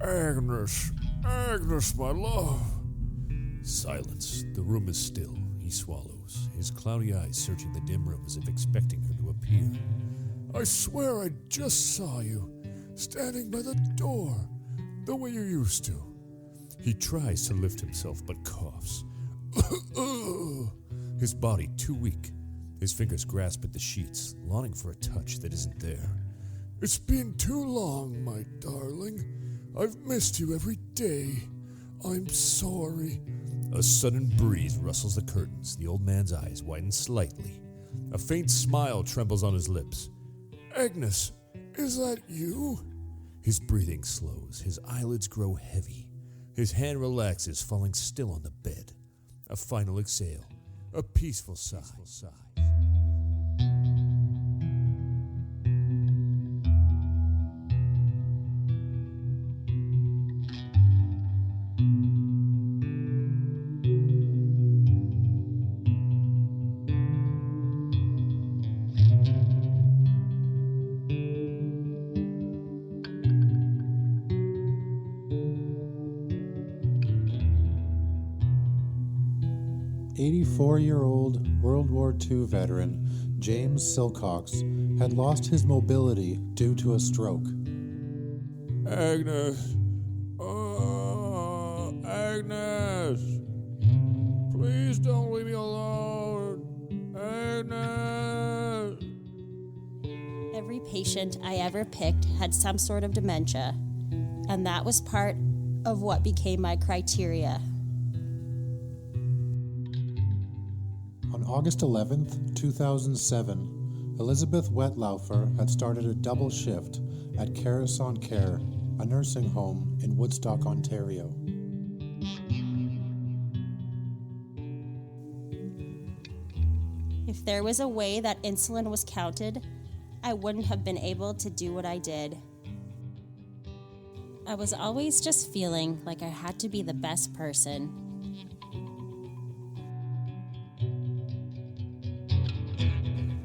Agnes, Agnes, my love. Silence. The room is still. He swallows, his cloudy eyes searching the dim room as if expecting her to appear. I swear I just saw you, standing by the door, the way you used to. He tries to lift himself but coughs. His body too weak. His fingers grasp at the sheets, longing for a touch that isn't there. It's been too long, my darling. I've missed you every day. I'm sorry. A sudden breeze rustles the curtains. The old man's eyes widen slightly. A faint smile trembles on his lips. Agnes, is that you? His breathing slows. His eyelids grow heavy. His hand relaxes, falling still on the bed. A final exhale. A peaceful sigh. 84-year-old World War II veteran James Silcox had lost his mobility due to a stroke. Agnes. Oh, Agnes. Please don't leave me alone. Agnes. Every patient I ever picked had some sort of dementia, and that was part of what became my criteria. On August 11th, 2007, Elizabeth Wettlaufer had started a double shift at Carison Care, a nursing home in Woodstock, Ontario. If there was a way that insulin was counted, I wouldn't have been able to do what I did. I was always just feeling like I had to be the best person.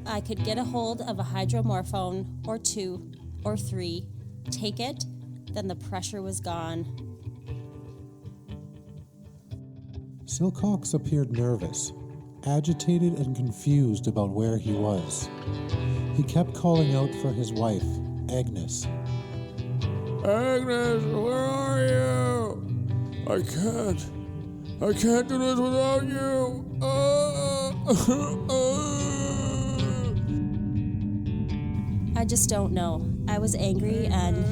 I could get a hold of a hydromorphone or 2 or 3, take it, then the pressure was gone. Silcox appeared nervous, agitated and confused about where he was. He kept calling out for his wife, Agnes. Agnes, where are you? I can't do this without you. I just don't know. I was angry and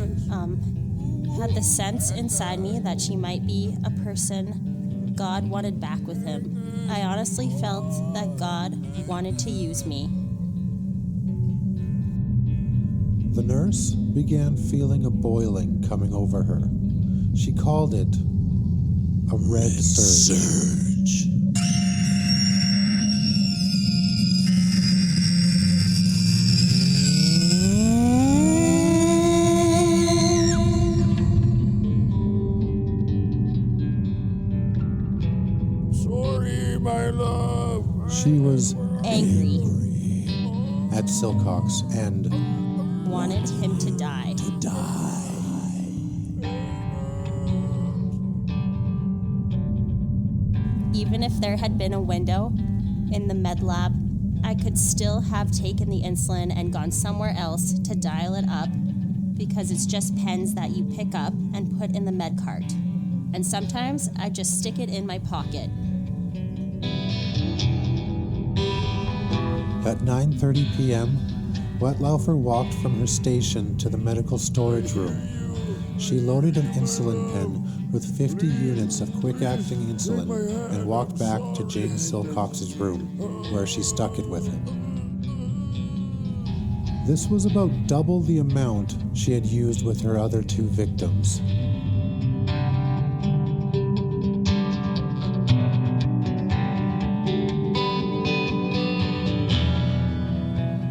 had the sense inside me that she might be a person God wanted back with him. I honestly felt that God wanted to use me. The nurse began feeling a boiling coming over her. She called it a red surge. Sorry, my love. She was Angry. at Silcox and Wanted him to die. Even if there had been a window in the med lab, I could still have taken the insulin and gone somewhere else to dial it up, because it's just pens that you pick up and put in the med cart. And sometimes I just stick it in my pocket. At 9:30 p.m., Wettlaufer walked from her station to the medical storage room. She loaded an insulin pen with 50 units of quick-acting insulin and walked back to James Silcox's room, where she stuck it with him. This was about double the amount she had used with her other 2 victims.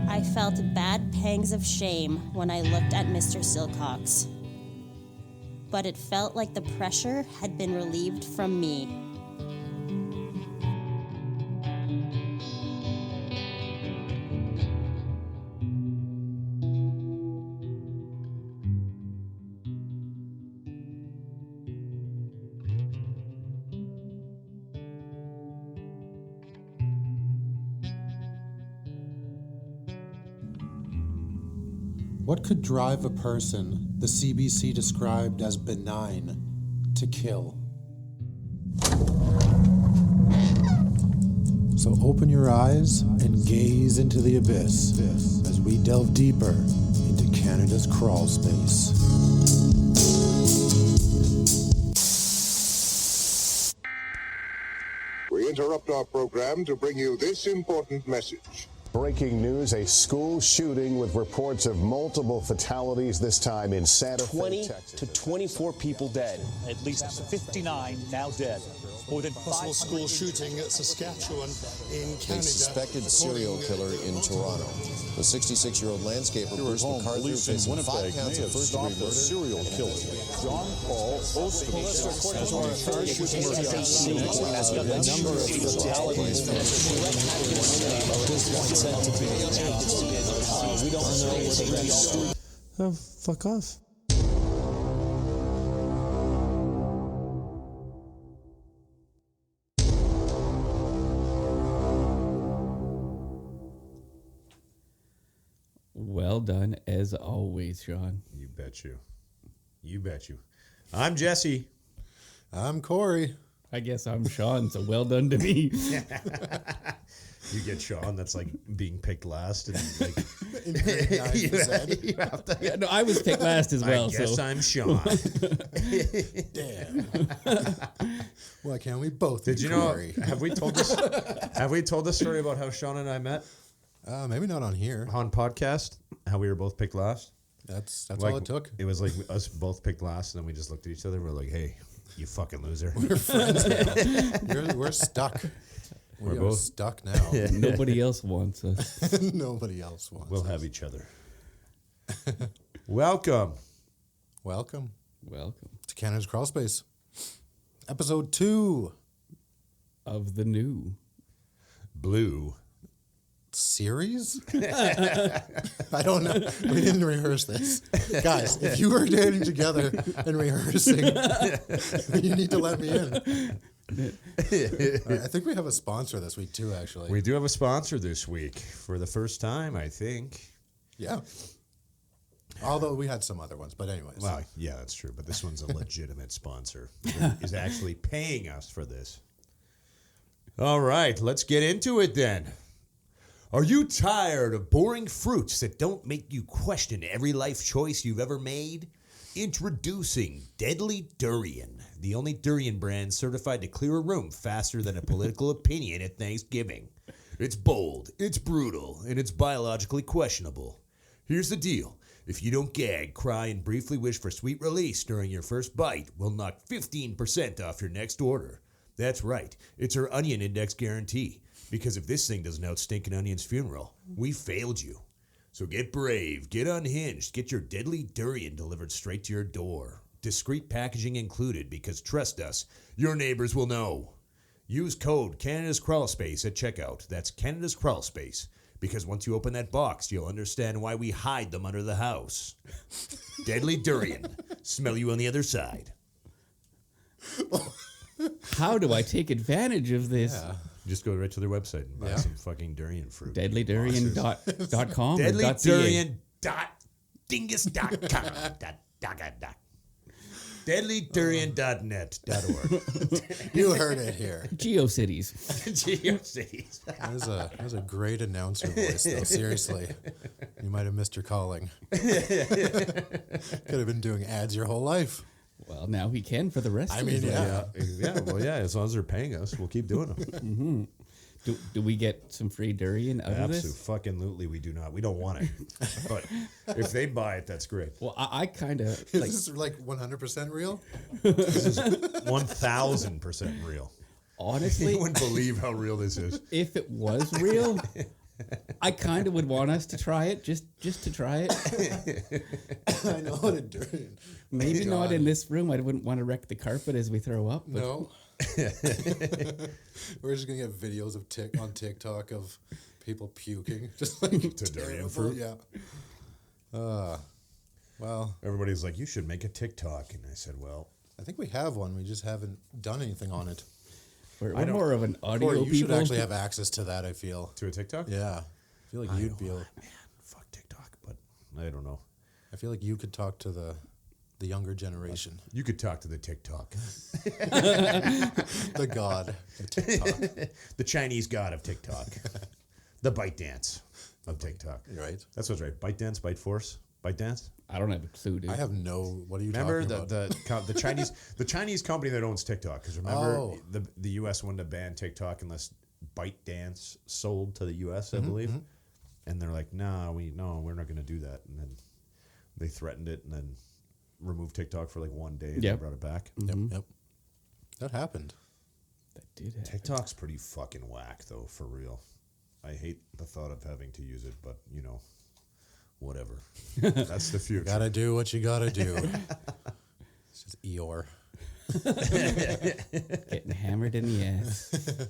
I felt bad pangs of shame when I looked at Mr. Silcox. But it felt like the pressure had been relieved from me. What could drive a person the CBC described as benign to kill? So open your eyes and gaze into the abyss as we delve deeper into Canada's crawl space. We interrupt our program to bring you this important message. Breaking news, a school shooting with reports of multiple fatalities, this time in Santa Fe, Texas. 20 to 24 people dead. At least 59 now dead. More than possible school shooting at Saskatchewan in Canada. A suspected serial killer in Toronto. The 66-year-old landscaper Bruce McCarthy facing 5 counts of first-degree murder. Serial killer. John Paul Oster. Police reported more charges as the number of fatalities from we don't know where the rest are. Oh, fuck off. Well done, as always, Sean. You bet you. You bet you. I'm Jesse. I'm Corey. I guess I'm Sean, so well done to me. You get Sean, that's like being picked last. And like, In grade 9, you said. you have to, Yeah, no, I was picked last as well. I guess so. I'm Sean. Damn. Why can't we both be Did you know, Corey? have we told this story about how Sean and I met Maybe not on here. on podcast? How we were both picked last? That's Like, all it took. It was like us both picked last, and then we just looked at each other and we're like, hey, you fucking loser. We're friends now. We're stuck. We're We are both stuck now. Nobody else wants us. Nobody else wants We'll us. have each other. Welcome. Welcome Welcome. to Canada's Crawl Space. Episode 2. Of the new. Blue. Series? I don't know. We didn't rehearse this. Guys, if you were getting together and rehearsing, you need to let me in. All right, I think we have a sponsor this week too, actually. We do have a sponsor this week for the first time, I think. Yeah. Although we had some other ones, but anyways. Well, yeah, that's true. But this one's a legitimate sponsor that is actually paying us for this. All right, let's get into it then. Are you tired of boring fruits that don't make you question every life choice you've ever made? Introducing Deadly Durian, the only durian brand certified to clear a room faster than a political opinion at Thanksgiving. It's bold, it's brutal, and it's biologically questionable. Here's the deal. If you don't gag, cry, and briefly wish for sweet release during your first bite, we'll knock 15% off your next order. That's right, it's our Onion Index guarantee. Because if this thing doesn't outstink an onion's funeral, we failed you. So get brave, get unhinged, get your Deadly Durian delivered straight to your door. Discreet packaging included, because trust us, your neighbors will know. Use code Canada's Crawl Space at checkout. That's Canada's Crawl Space. Because once you open that box, you'll understand why we hide them under the house. Deadly Durian. Smell you on the other side. How do I take advantage of this? Yeah. Just go right to their website and buy some fucking durian fruit. DeadlyDurian.com. DeadlyDurian.dingus.com. DeadlyDurian.net.org. You heard it here. GeoCities. GeoCities. That was a great announcer voice, though. Seriously. You might have missed your calling. Could have been doing ads your whole life. Well, now he can for the rest I of mean, his life. Yeah. As long as they're paying us, we'll keep doing them. Mm-hmm. Do we get some free durian out of this? Absolutely, we do not. We don't want it. But if they buy it, that's great. Well, I kind of... Is this like 100% real? This is 1,000% real. Honestly... You wouldn't believe how real this is. If it was real... I kind of would want us to try it, just to try it. I know what a durian. Maybe not in this room. I wouldn't want to wreck the carpet as we throw up. But No. We're just gonna get videos of on TikTok of people puking, just like To durian fruit? Yeah. Well, Everybody's like, you should make a TikTok. And I said, well, I think we have one. We just haven't done anything on it. we're more of an audio Corey, you should people. actually have access to that. I feel. to a TikTok? Yeah. I feel like you'd be able. Man, fuck TikTok, but I don't know. I feel like you could talk to the younger generation. You could talk to the TikTok. The god of TikTok. The Chinese god of TikTok. The bite dance of TikTok. You're right. That's what's right. Bite dance, bite force, bite dance. I don't have a clue, dude. I have no. What are you Remember talking about? the Chinese company that owns TikTok? Because remember the U.S. wanted to ban TikTok unless bite dance sold to the U.S. I believe, and they're like, no, we're not going to do that. And then they threatened it, and then removed TikTok for like 1 day, and then brought it back. Yep. That happened. That did happen. TikTok's pretty fucking whack, though, for real. I hate the thought of having to use it, but whatever. That's the future. Gotta do what you gotta do. It's just Eeyore. Getting hammered in the ass.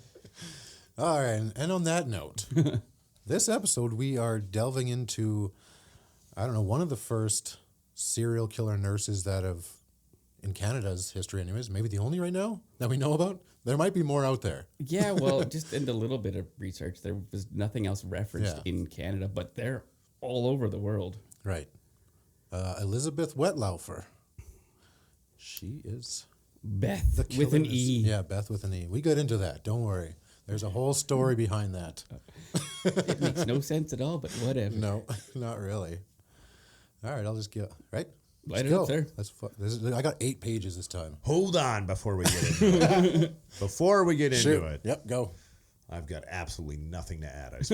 All right, and on that note, this episode we are delving into, I don't know, one of the first serial killer nurses that have, in Canada's history anyways, maybe the only right now that we know about. There might be more out there. Yeah, well, just in a little bit of research, there was nothing else referenced in Canada, but they're all over the world. Right. Elizabeth Wettlaufer. She is Beth with an E. Yeah, Beth with an E. We get into that. Don't worry. There's a whole story behind that. It makes no sense at all, but whatever. No, not really. All right, I'll just go. Right? Light it up, sir. I got 8 pages this time. Hold on before we get into it. Before we get into it. Yep, go. I've got absolutely nothing to add. I just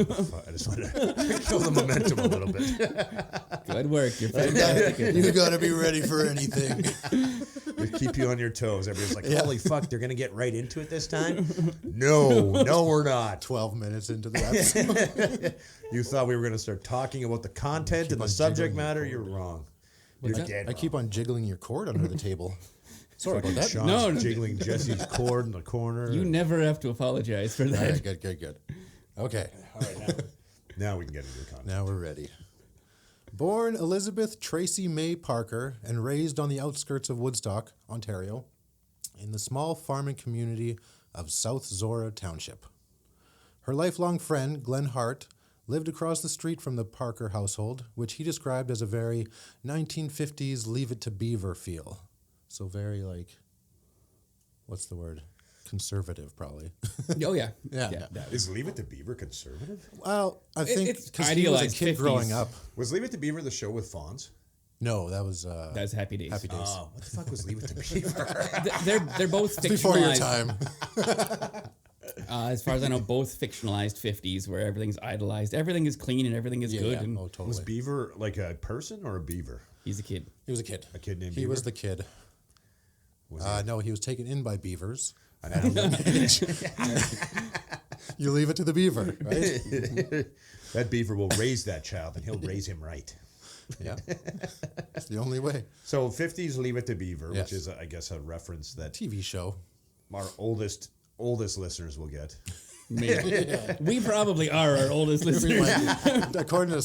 want to kill the momentum a little bit. Good work. You're fantastic. You got to be ready for anything. They keep you on your toes. Everybody's like, holy fuck, they're going to get right into it this time? No, we're not. 12 minutes into the episode. You thought we were going to start talking about the content and the subject matter? You're wrong. I keep on jiggling your cord under the table. Sorry about that. Sean's jiggling Jesse's cord in the corner. You never have to apologize for that. Right, good. Okay. All right, now we can get into the content. Now we're ready. Born Elizabeth Tracy May Parker and raised on the outskirts of Woodstock, Ontario, in the small farming community of South Zora Township. Her lifelong friend, Glenn Hart, lived across the street from the Parker household, which he described as a very 1950s Leave It to Beaver feel. So very what's the word? Conservative, probably. Oh, yeah. Yeah. Is Leave It to Beaver conservative? Well, I think it's because he was a kid 50s. growing up. Was Leave It to Beaver the show with Fonz? No, that was... That's Happy Days. Happy Days. Oh, what the fuck was Leave It to Beaver? They're both fictionalized. Before your time. As far as I know, both fictionalized 50s where everything's idolized. Everything is clean and everything is good. Yeah. And Oh, totally. Was Beaver like a person or a beaver? he's a kid. He was a kid. A kid named He Beaver? was the kid. No, he was taken in by beavers. You leave it to the beaver, right? That beaver will raise that child, and he'll raise him right. Yeah. It's the only way. So 50s Leave It to Beaver, Yes. which is, I guess, a reference that TV show. our oldest listeners will get. Maybe. We probably are our oldest listeners. According to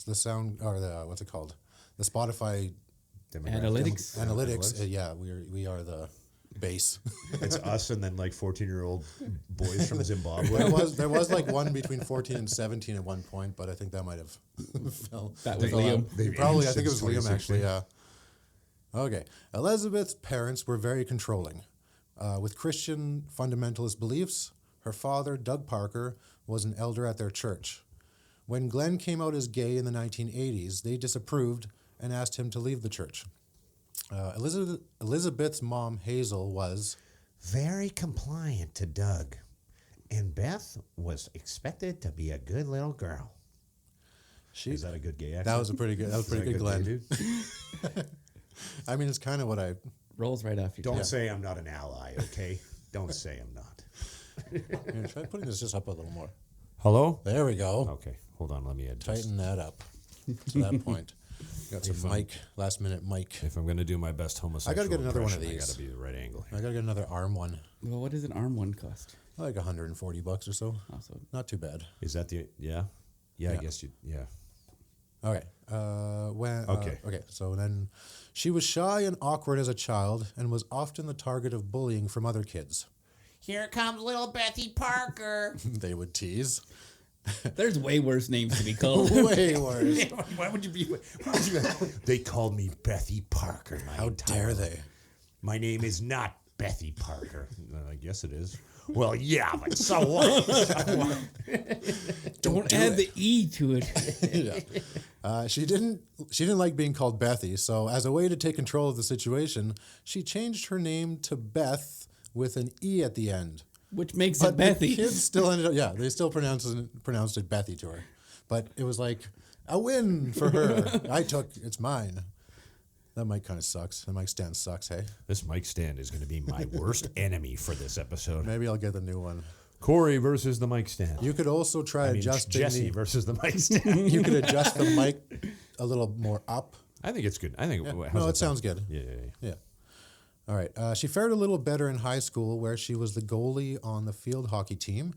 the sound, or the, what's it called? The Spotify Analytics. Analytics. We are the base. It's us and then like 14-year-old boys from Zimbabwe. There was like one between 14 and 17 at one point, but I think that might have fell. That was Liam. Probably, I think it was Liam actually, yeah. Okay. Elizabeth's parents were very controlling. With Christian fundamentalist beliefs, her father, Doug Parker, was an elder at their church. When Glenn came out as gay in the 1980s, they disapproved and asked him to leave the church. Elizabeth's mom, Hazel, was very compliant to Doug, and Beth was expected to be a good little girl. Is that a good gay accent? That was a pretty good. That was pretty good, Glenn. Dude? I mean, it's kind of what I rolls right off your Don't tongue. say I'm not an ally, okay? Don't say I'm not. Here, try putting this just up a little more. Hello? There we go. Okay, hold on. Let me adjust. Tighten that up to that point. Got some last minute mic. If I'm going to do my best homosexual I got to get another one of impression, these. I got to be the right angle. I got to get another arm one. Well, what does an arm one cost? Like $140 or so. Also, not too bad. Is that the yeah? I guess yeah. Okay. Okay. So then, she was shy and awkward as a child, and was often the target of bullying from other kids. Here comes little Bethy Parker. They would tease. There's way worse names to be called. Way worse. Why would you be? They called me Bethy Parker. How dare they? My name is not Bethy Parker. I guess it is. Well, yeah, but so what? Don't add the E to it. Yeah. She didn't like being called Bethy, so as a way to take control of the situation, she changed her name to Beth with an E at the end. Which makes But it Bethy. the kids still ended up, they still pronounced it Bethy to her. But it was like a win for her. It's mine. That mic kind of sucks. The mic stand sucks, hey? This mic stand is going to be my worst enemy for this episode. Maybe I'll get the new one. Corey versus the mic stand. You could also try adjusting Jesse versus the mic stand. You could adjust the mic a little more up. I think it's good. I think it sounds good. Yeah. All right. She fared a little better in high school, where she was the goalie on the field hockey team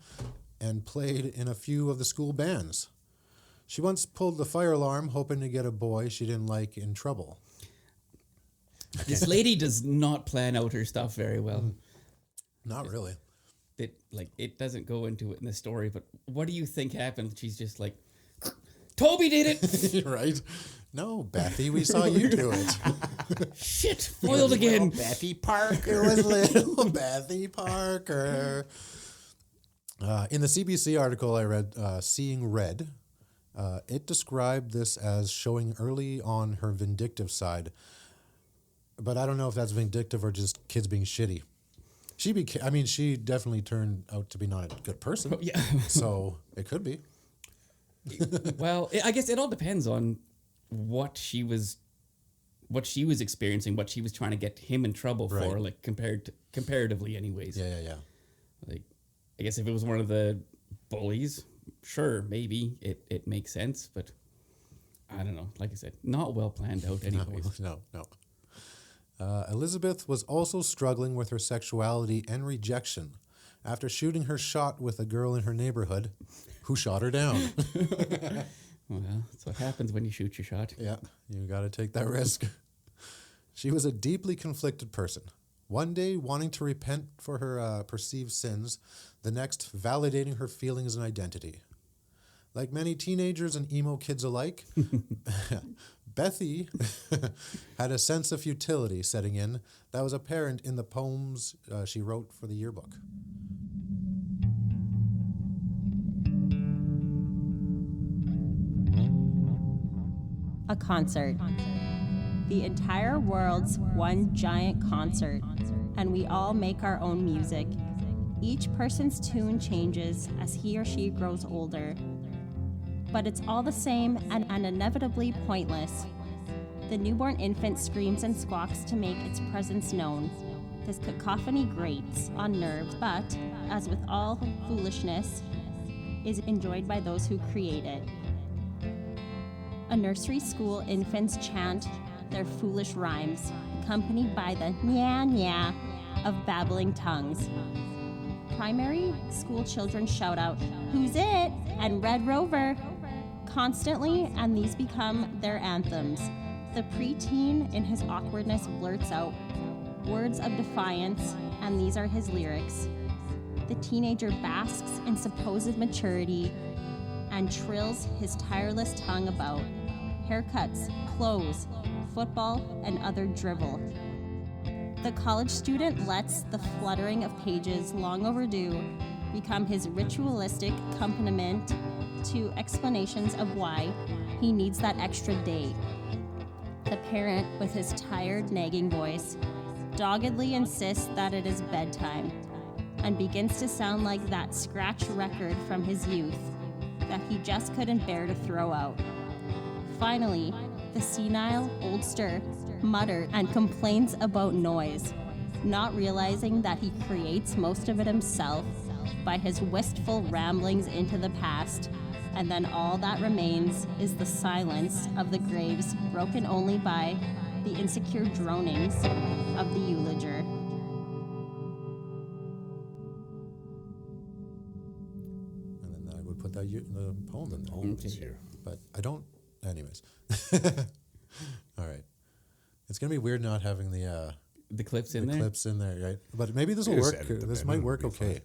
and played in a few of the school bands. She once pulled the fire alarm, hoping to get a boy she didn't like in trouble. This lady does not plan out her stuff very well. Not really. It doesn't go into it in the story, but what do you think happened? She's just like, Toby did it. Right? No, Bethy, we saw you do it. Shit, foiled again. Bethy Parker. It was little Bethy Parker. In the CBC article I read, Seeing Red, it described this as showing early on her vindictive side. But I don't know if that's vindictive or just kids being shitty. She definitely turned out to be not a good person. Yeah. So it could be. Well, I guess it all depends on what she was experiencing, what she was trying to get him in trouble for, like comparatively anyways. Yeah. Like, I guess if it was one of the bullies, sure, maybe it makes sense, but I don't know. Like I said, not well planned out anyways. No. Elizabeth was also struggling with her sexuality and rejection after shooting her shot with a girl in her neighborhood who shot her down. Well, that's what happens when you shoot your shot. Yeah, you got to take that risk. She was a deeply conflicted person. One day wanting to repent for her perceived sins, the next validating her feelings and identity. Like many teenagers and emo kids alike, Bethy had a sense of futility setting in that was apparent in the poems she wrote for the yearbook. A concert. The entire world's one giant concert, and we all make our own music. Each person's tune changes as he or she grows older, but it's all the same and inevitably pointless. The newborn infant screams and squawks to make its presence known. This cacophony grates on nerves, but, as with all foolishness, is enjoyed by those who create it. A nursery school infants chant their foolish rhymes, accompanied by the nya-nya of babbling tongues. Primary school children shout out, "Who's it?" and "Red Rover," constantly, and these become their anthems. The preteen in his awkwardness blurts out words of defiance, and these are his lyrics. The teenager basks in supposed maturity and trills his tireless tongue about haircuts, clothes, football, and other drivel. The college student lets the fluttering of pages long overdue become his ritualistic accompaniment to explanations of why he needs that extra day. The parent, with his tired, nagging voice, doggedly insists that it is bedtime and begins to sound like that scratch record from his youth that he just couldn't bear to throw out. Finally, the senile oldster mutters and complains about noise, not realizing that he creates most of it himself by his wistful ramblings into the past, and then all that remains is the silence of the graves, broken only by the insecure dronings of the euloger. And then I would put the poem in there. Poems here. But I don't. Anyways. All right. It's going to be weird not having the clips in there? Clips in there, right? But maybe this will work. This might work okay.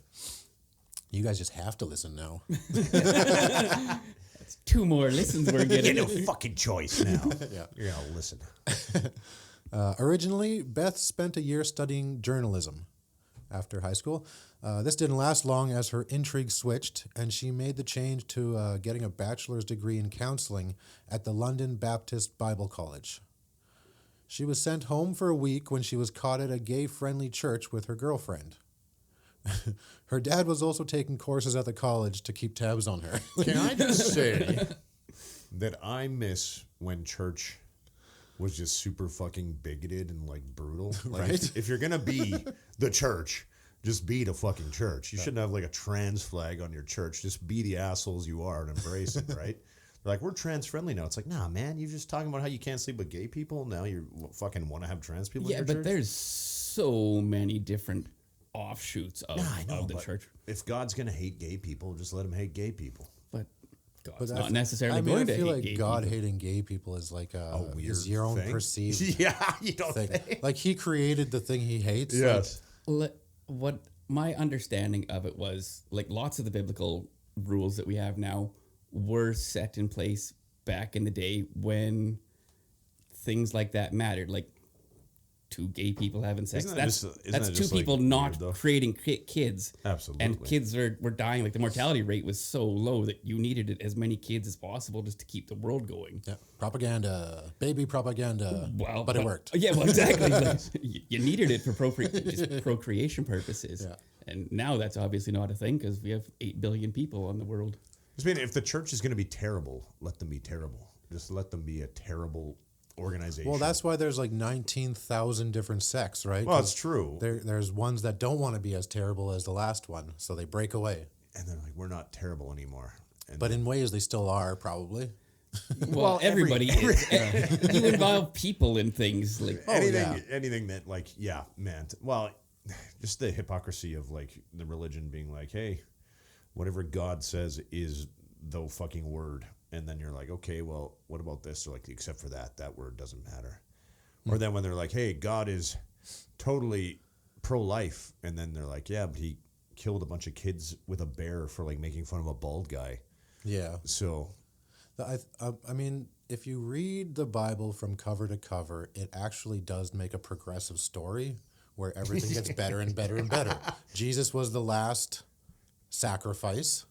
You guys just have to listen now. That's 2 more listens we're getting. You get no fucking choice now. Yeah. You're going to listen. Originally, Beth spent a year studying journalism after high school. This didn't last long as her intrigue switched, and she made the change to getting a bachelor's degree in counseling at the London Baptist Bible College. She was sent home for a week when she was caught at a gay-friendly church with her girlfriend. Her dad was also taking courses at the college to keep tabs on her. Can I just say that I miss when church was just super fucking bigoted and like brutal. Like Right? if you're gonna be the church, just be the fucking church. You shouldn't have like a trans flag on your church. Just be the assholes you are and embrace it, right? They're like, we're trans friendly now. It's like, nah, man, you're just talking about how you can't sleep with gay people. Now you fucking want to have trans people in your church? But there's so many different offshoots of the church. If God's gonna hate gay people, just let him hate gay people. But God's But not necessarily going to hate like gay God people. hating gay people is like a weird is your own thing? perceived Yeah, you don't thing. think? Like he created the thing he hates. Yes. What my understanding of it was, like, lots of the biblical rules that we have now were set in place back in the day when things like that mattered. Like, 2 gay people having sex. Isn't that That's just 2 people like not weird, though? creating kids. Absolutely. And kids were dying. Like, the mortality rate was so low that you needed as many kids as possible just to keep the world going. Yeah. Propaganda, baby propaganda. Well, but it worked. Yeah, well, exactly. Like, you needed it for just procreation purposes. Yeah. And now that's obviously not a thing because we have 8 billion people on the world. I mean, if the church is going to be terrible, let them be terrible. Just let them be a terrible organization. Well, that's why there's like 19,000 different sects, right? Well, it's true. There's ones that don't want to be as terrible as the last one, so they break away. And they're like, we're not terrible anymore. And But in ways, they still are, probably. Well, everybody is. You involve people in things like anything that, like, yeah, man. Well, just the hypocrisy of like the religion being like, hey, whatever God says is the fucking word. And then you're like, okay, well, what about this? Or like, except for that word doesn't matter. Or then when they're like, hey, God is totally pro-life. And then they're like, yeah, but he killed a bunch of kids with a bear for like making fun of a bald guy. Yeah. So, I mean, if you read the Bible from cover to cover, it actually does make a progressive story where everything gets better and better and better. Jesus was the last sacrifice,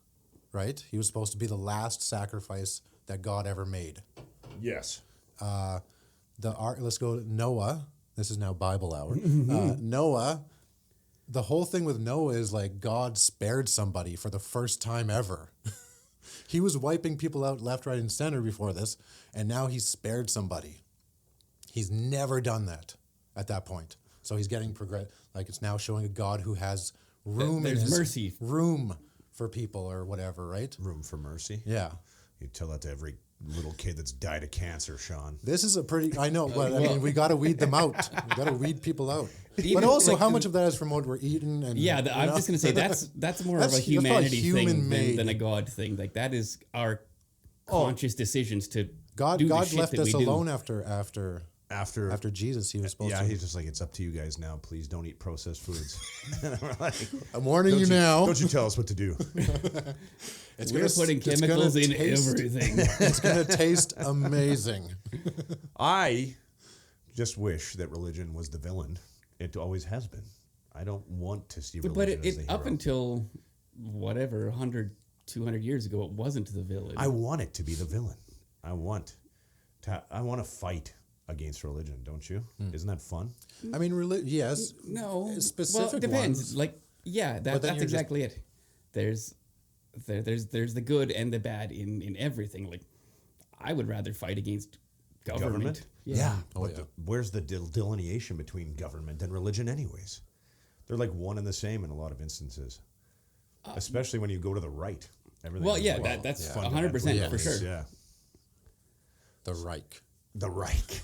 right? He was supposed to be the last sacrifice that God ever made. yes. Let's go to Noah. This is now Bible hour. Noah, the whole thing with Noah is like God spared somebody for the first time ever. He was wiping people out left, right, and center before this, and now he's spared somebody. He's never done that at that point. So he's getting like it's now showing a God who has room. There's mercy. Room for people or whatever, right? Room for mercy. Yeah. You tell that to every little kid that's died of cancer, Sean. This is a pretty, I know, but I mean, we got to weed them out. We got to weed people out. Even, but also, like, how much of that is from what we're eating? And yeah, I'm just going to say that's more of a humanity thing than a God thing. Like, that is our conscious decisions to God do the shit left that us we do. alone after Jesus. He was supposed to. Yeah, he's just like, it's up to you guys now. Please don't eat processed foods. And we're like, I'm warning you now. Don't you tell us what to do. We're putting chemicals in everything. It's going to taste amazing. I just wish that religion was the villain. It always has been. I don't want to see religion But as the hero. up until whatever 100, 200 years ago, it wasn't the villain. I want it to be the villain. I want to fight against religion, don't you? Isn't that fun? I mean, yes. No. Specific well, it depends. ones. Like, yeah, that's exactly it. There's the good and the bad in everything. Like, I would rather fight against government. Yeah. Where's the delineation between government and religion anyways? They're like one and the same in a lot of instances. Especially when you go to the right. Everything that's 100% for sure. Yeah. The Reich. The Reich.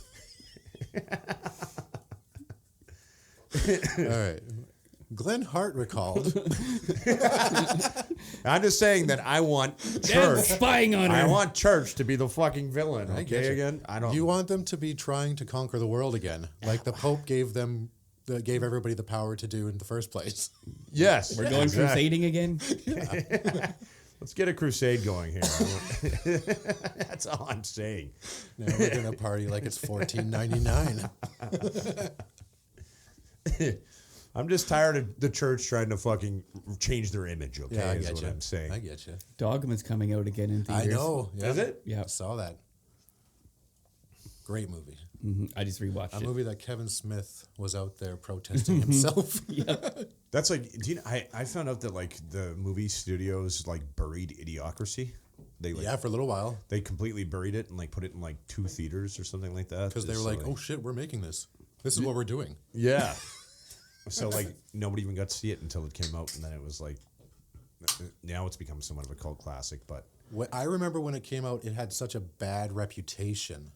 All right. Glenn Hart recalled. I'm just saying that I want church. Spying on her. I want church to be the fucking villain. I Okay, get you. again? I don't. You want them to be trying to conquer the world again, like the Pope gave them that gave everybody the power to do in the first place. Yes. We're going crusading again? Let's get a crusade going here. That's all I'm saying. Now we're going to party like it's $14.99. I'm just tired of the church trying to fucking change their image, okay? Yeah, I is get what you. I'm saying. I get you. Dogma's coming out again in theaters. I know. Yeah. Is it? Yeah. I saw that. Great movie. I just rewatched it. A movie that Kevin Smith was out there protesting himself. That's like, I found out that like the movie studios like buried Idiocracy. They like, For a little while. They completely buried it and like put it in like 2 theaters or something like that. Because they were like, oh shit, we're making this. This is what we're doing. Yeah. So like nobody even got to see it until it came out, and then it was like, now it's become somewhat of a cult classic. But I remember when it came out, it had such a bad reputation.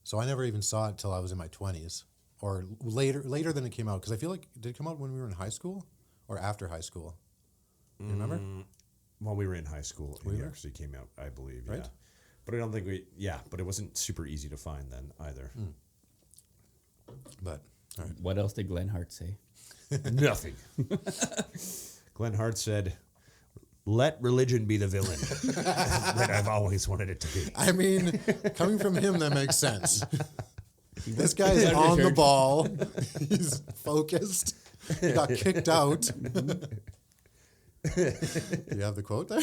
So I never even saw it till I was in my 20s or later than it came out. Because I feel like, did it come out when we were in high school or after high school? You remember? Well, we were in high school. It actually came out, I believe. Right? Yeah. But I don't think but it wasn't super easy to find then either. But, all right. What else did Glenn Hart say? Nothing. Glenn Hart said, let religion be the villain that I've always wanted it to be. I mean, coming from him, that makes sense. This guy's on the ball. He's focused. He got kicked out. You have the quote there?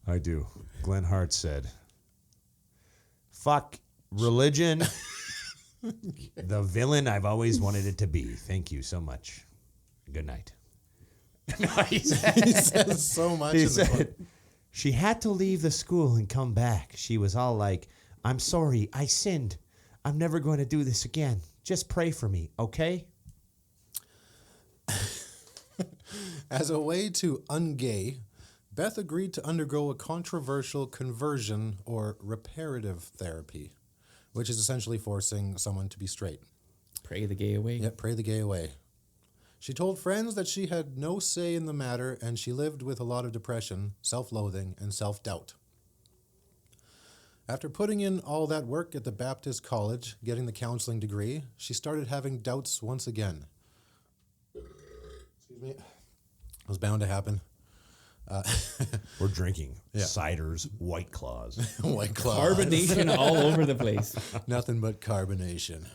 I do. Glenn Hart said, fuck religion, the villain I've always wanted it to be. Thank you so much. Good night. No, he says so much. He said, she had to leave the school and come back. She was all like, I'm sorry, I sinned. I'm never going to do this again. Just pray for me, okay? As a way to ungay, Beth agreed to undergo a controversial conversion or reparative therapy, which is essentially forcing someone to be straight. Pray the gay away? Yep, pray the gay away. She told friends that she had no say in the matter and she lived with a lot of depression, self-loathing, and self-doubt. After putting in all that work at the Baptist College, getting the counseling degree, she started having doubts once again. Excuse me. It was bound to happen. We're drinking ciders, White Claws. White Claws. Carbonation all over the place. Nothing but carbonation.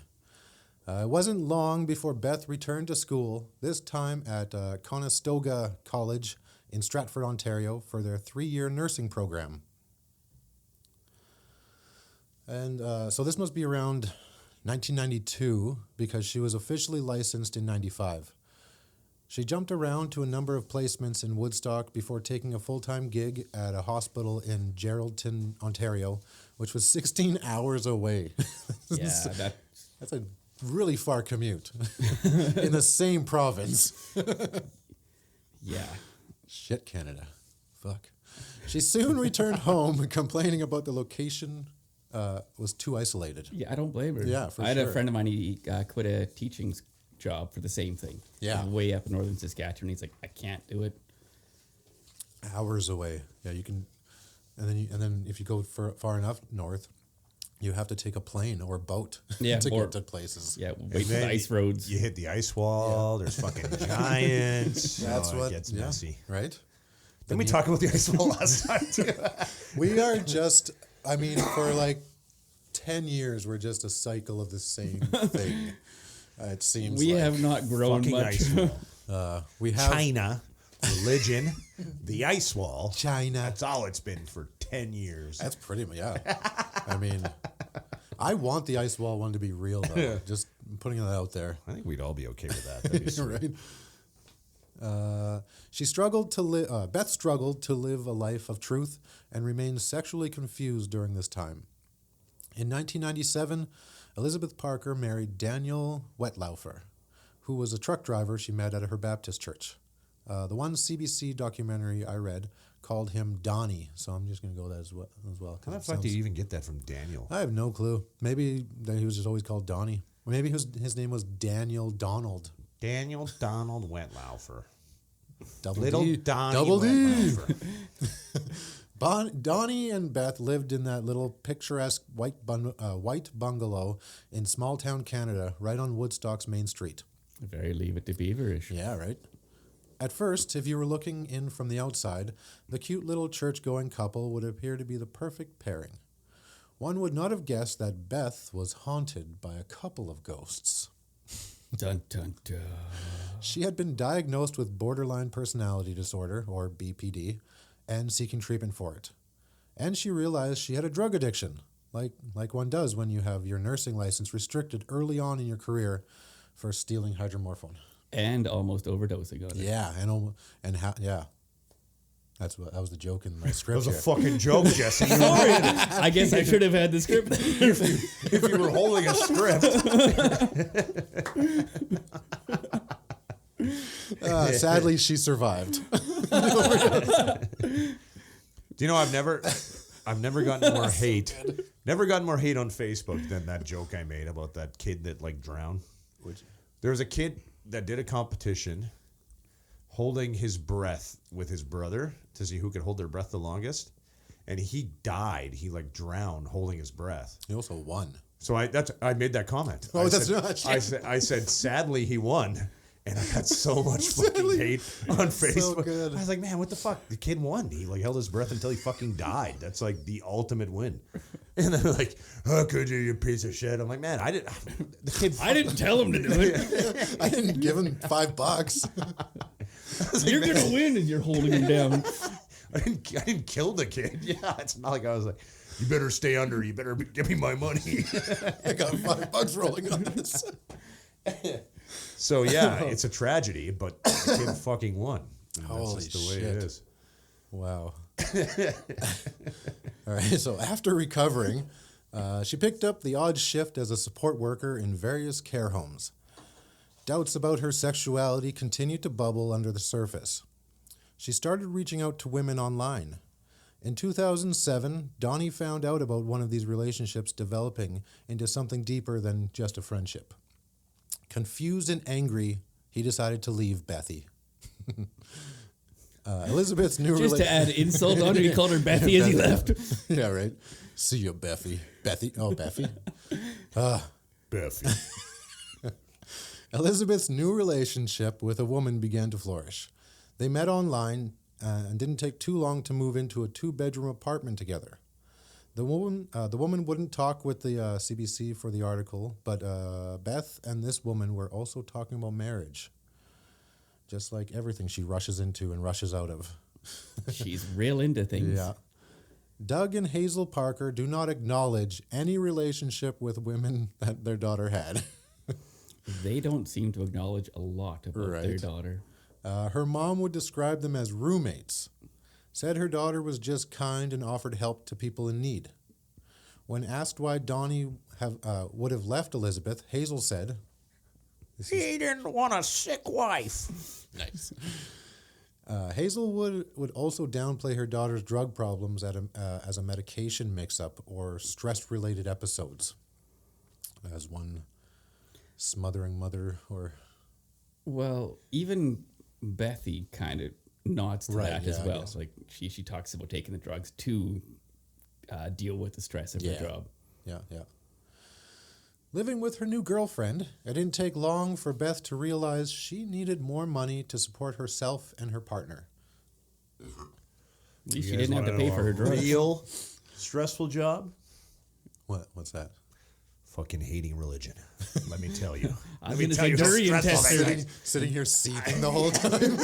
It wasn't long before Beth returned to school, this time at Conestoga College in Stratford, Ontario, for their 3-year nursing program. And so this must be around 1992, because she was officially licensed in 95. She jumped around to a number of placements in Woodstock before taking a full-time gig at a hospital in Geraldton, Ontario, which was 16 hours away. Yeah, that's a really far commute in the same province. Yeah. Shit, Canada. Fuck. She soon returned home, complaining about the location was too isolated. Yeah, I don't blame her. Yeah, for I had sure. a friend of mine, he quit a teaching job for the same thing. Yeah. Way up in northern Saskatchewan. He's like, I can't do it. Hours away. Yeah, you can, and then if you go far enough north, you have to take a plane or a boat to get to places. Yeah, wait for the ice roads. You hit the ice wall. There's fucking giants. That's what it gets messy. Right? Didn't we talk about the ice wall last time too? We are just, I mean, for like 10 years, we're just a cycle of the same thing. It seems we like. have not grown Fucking much. ice wall. We have China, religion, the ice wall. China. That's all it's been for 10 years. That's pretty much, yeah. I mean, I want the ice wall one to be real, though. Just putting it out there. I think we'd all be okay with that. That'd be sweet. Right? She struggled to live. Beth struggled to live a life of truth and remained sexually confused during this time. In 1997, Elizabeth Parker married Daniel Wettlaufer, who was a truck driver she met at her Baptist church. The one CBC documentary I read called him Donnie, so I'm just going to go that as well. How the fuck did you even get that from Daniel? I have no clue. Maybe he was just always called Donnie. Or maybe his name was Daniel Donald. Daniel Donald Wettlaufer. Double Little D. Donnie Double D. Wettlaufer. Donnie and Beth lived in that little picturesque white bungalow in small town Canada, right on Woodstock's Main Street. Very Leave It to Beaverish. Yeah, right. At first, if you were looking in from the outside, the cute little church-going couple would appear to be the perfect pairing. One would not have guessed that Beth was haunted by a couple of ghosts. Dun, dun, dun. She had been diagnosed with borderline personality disorder, or BPD, and seeking treatment for it. And she realized she had a drug addiction, like one does when you have your nursing license restricted early on in your career for stealing hydromorphone. And almost overdosing on it. Yeah, yeah. That was the joke in my script. That was here. a fucking joke, Jesse. I guess I should have had the script. if you were holding a script. Sadly, she survived. Do you know I've never gotten more hate. Never gotten more hate on Facebook than that joke I made about that kid that drowned. There was a kid that did a competition holding his breath with his brother to see who could hold their breath the longest, and he died. He drowned holding his breath. He also won. So I made that comment. Oh, that's not. I said sadly he won. And I got so much fucking hate on Facebook. So good. I was like, man, what the fuck? The kid won. He held his breath until he fucking died. That's the ultimate win. And they're like, how could you piece of shit? I'm like, man, I didn't. The kid. I didn't tell him to do it. I didn't give him $5. You're gonna win, and you're holding him down. I didn't kill the kid. Yeah, it's not like I was like, you better stay under. You better give me my money. I got $5 rolling on this. So yeah, it's a tragedy, but the kid fucking won. And Holy that's just the way shit. it is. Wow. All right, so after recovering, she picked up the odd shift as a support worker in various care homes. Doubts about her sexuality continued to bubble under the surface. She started reaching out to women online. In 2007, Donnie found out about one of these relationships developing into something deeper than just a friendship. Confused and angry, he decided to leave Bethy. Elizabeth's new Just to add insult on her, he called her Bethy as he left. Yeah, right. See you, Bethy. Bethy? Oh, Bethy. Bethy. Elizabeth's new relationship with a woman began to flourish. They met online and didn't take too long to move into a 2-bedroom apartment together. The woman wouldn't talk with the CBC for the article, but Beth and this woman were also talking about marriage. Just like everything she rushes into and rushes out of. She's real into things. Yeah. Doug and Hazel Parker do not acknowledge any relationship with women that their daughter had. They don't seem to acknowledge a lot about their daughter. Her mom would describe them as roommates. Said her daughter was just kind and offered help to people in need. When asked why Donnie would have left Elizabeth, Hazel said, He didn't want a sick wife. Nice. Hazel would also downplay her daughter's drug problems as a medication mix-up or stress-related episodes. As one smothering mother or... Well, even Bethy kind of nods to that as well. Like she talks about taking the drugs to deal with the stress of her job. Yeah. Living with her new girlfriend, it didn't take long for Beth to realize she needed more money to support herself and her partner. At least she didn't have to pay for her drugs. Real stressful job? What's that? Fucking hating religion. Let me tell you. I'm going to say durian testers. Sitting here seething the whole time.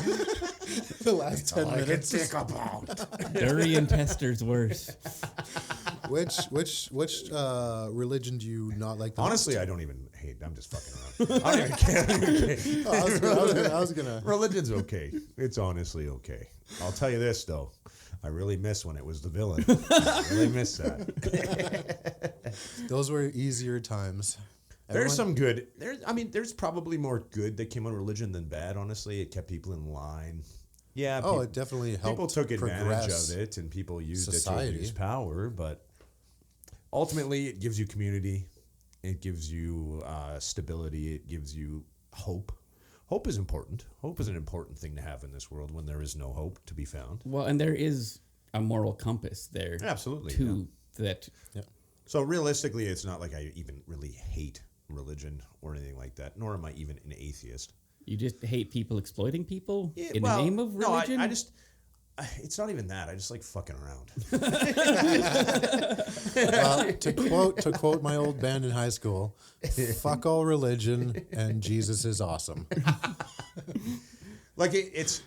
The last 10 minutes. I can think about. Durian testers worse. Which religion do you not like the Honestly, most? I don't even hate. I'm just fucking around. I don't even care. I was gonna. Religion's okay. It's honestly okay. I'll tell you this, though. I really miss when it was the villain. I really miss that. Those were easier times. There's some good. There's probably more good that came out of religion than bad, honestly. It kept people in line. Yeah. It definitely helped. People took advantage of it, and people used it to use power. But ultimately, it gives you community. It gives you stability. It gives you hope. Hope is important. Hope is an important thing to have in this world when there is no hope to be found. Well, and there is a moral compass there. Absolutely. Too, that. Yeah. So realistically, it's not like I even really hate religion or anything like that, nor am I even an atheist. You just hate people exploiting people in well, the name of religion? No, I just... It's not even that. I just like fucking around. Well, to quote my old band in high school, fuck all religion and Jesus is awesome. Like it's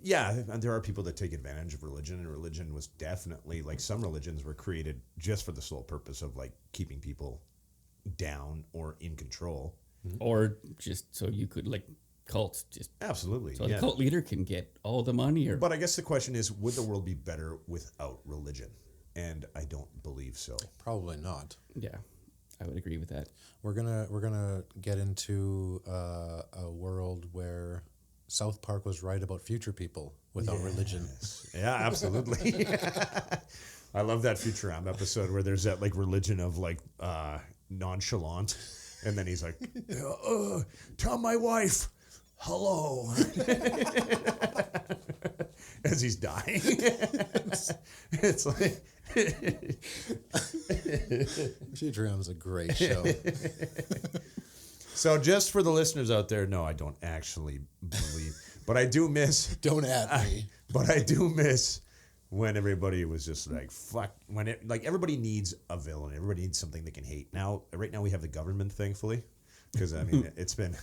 yeah, and there are people that take advantage of religion, and religion was definitely, like, some religions were created just for the sole purpose of, like, keeping people down or in control. Or just so you could, like, cults, just absolutely. So the cult leader can get all the money. Or but I guess the question is, would the world be better without religion? And I don't believe so. Probably not. Yeah, I would agree with that. We're gonna get into a world where South Park was right about future people without religion. Yeah, absolutely. I love that Futurama episode where there's that, like, religion of, like, nonchalant, and then he's like, tell my wife hello. As he's dying. It's like... Futurama's a great show. So just for the listeners out there, no, I don't actually believe, but I do miss... Don't at me. But I do miss when everybody was just like, fuck, when it, like, everybody needs a villain. Everybody needs something they can hate. Right now we have the government, thankfully, because, I mean, it's been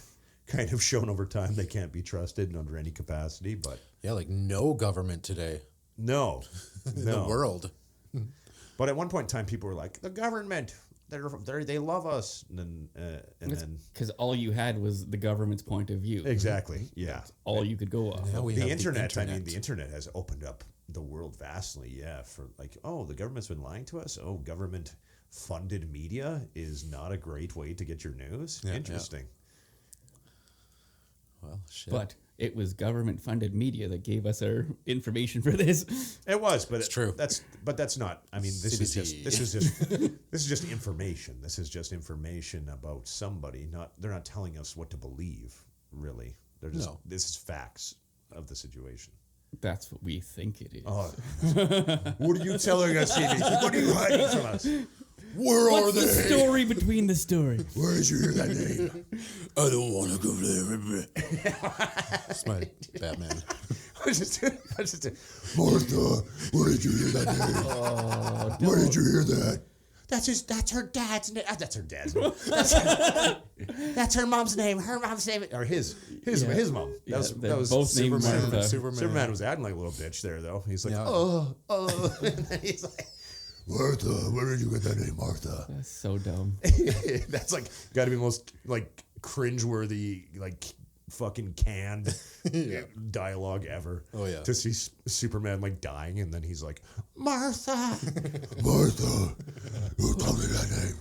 kind of shown over time they can't be trusted under any capacity, but... Yeah, like no government today. No. The world. But at one point in time, people were like, the government... They love us, and then because all you had was the government's point of view. Exactly, yeah. That's all you could go off. The internet. I mean, the internet has opened up the world vastly. Yeah, for like, oh, the government's been lying to us. Oh, government-funded media is not a great way to get your news. Yeah, interesting. Yeah. Well, shit. But it was government-funded media that gave us our information for this. It was, but it's true. That's not. I mean, this is just information. This is just information about somebody. They're not telling us what to believe. Really, they're just. No. This is facts of the situation. That's what we think it is. Oh, what are you telling us, TV? What are you hiding from us? Where What's are they? the story between the story? Where did you hear that name? I don't want to go there. That's my Batman. Martha, where did you hear that name? Oh, where did you hear that? That's her dad's name. That's her dad's name. That's her mom's name. Her mom's name, or his mom. That was both Superman. named Superman was acting like a little bitch there, though. He's like, and then he's like, Martha, where did you get that name, Martha? That's so dumb. That's like got to be the most like cringeworthy, like fucking canned dialogue ever. Oh yeah. To see Superman like dying, and then he's like, Martha, Martha, who told me that name?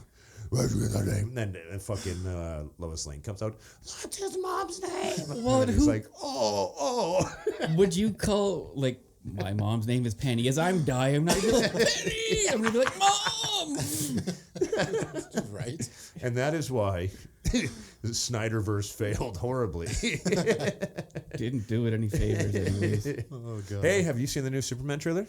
Where did you get that name? And then fucking Lois Lane comes out. That's his mom's name. Well, and he's like, oh. Would you call, like, my mom's name is Penny. As I'm dying, I'm not going to be like, Penny! I'm going to be like, Mom! Right? And that is why the Snyderverse failed horribly. Didn't do it any favors anyways. Oh, God. Hey, have you seen the new Superman trailer?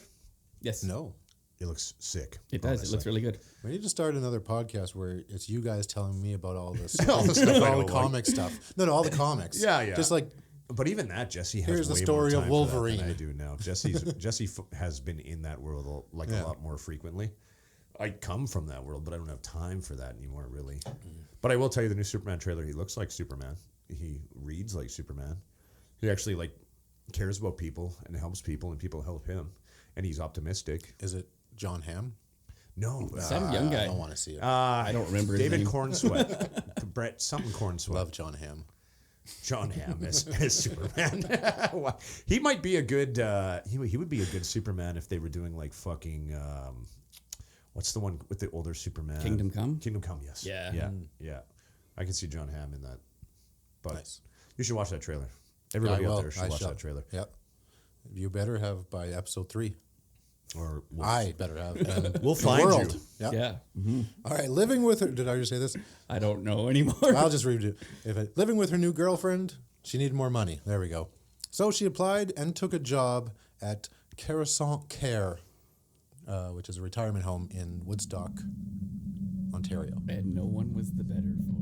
Yes. No. It looks sick. It does. Honestly. It looks really good. We need to start another podcast where it's you guys telling me about all this, all the stuff, all the comic stuff. No, all the comics. Yeah. Just like, but even that, Jesse has here's the way story more of time Wolverine. For that than I do now. Jesse has been in that world a lot more frequently. I come from that world, but I don't have time for that anymore, really. But I will tell you, the new Superman trailer, he looks like Superman. He reads like Superman. He actually like cares about people and helps people, and people help him. And he's optimistic. Is it John Hamm? No, some young guy. I don't want to see it. I don't remember his David name. Cornsweat. Brett something Cornsweat. Love John Hamm. John Hamm as Superman. He might be a good. He would be a good Superman if they were doing like fucking. What's the one with the older Superman? Kingdom Come. Kingdom Come. Yes. Yeah. I can see John Hamm in that. But nice. You should watch that trailer. Everybody out there should watch that trailer. Yep. You better have by episode 3. Or I better have. We'll find you. Yep. Yeah. Mm-hmm. All right. Living with her. Did I just say this? I don't know anymore. I'll just read it. Living with her new girlfriend, she needed more money. There we go. So she applied and took a job at Carasant Care, which is a retirement home in Woodstock, Ontario. And no one was the better for it.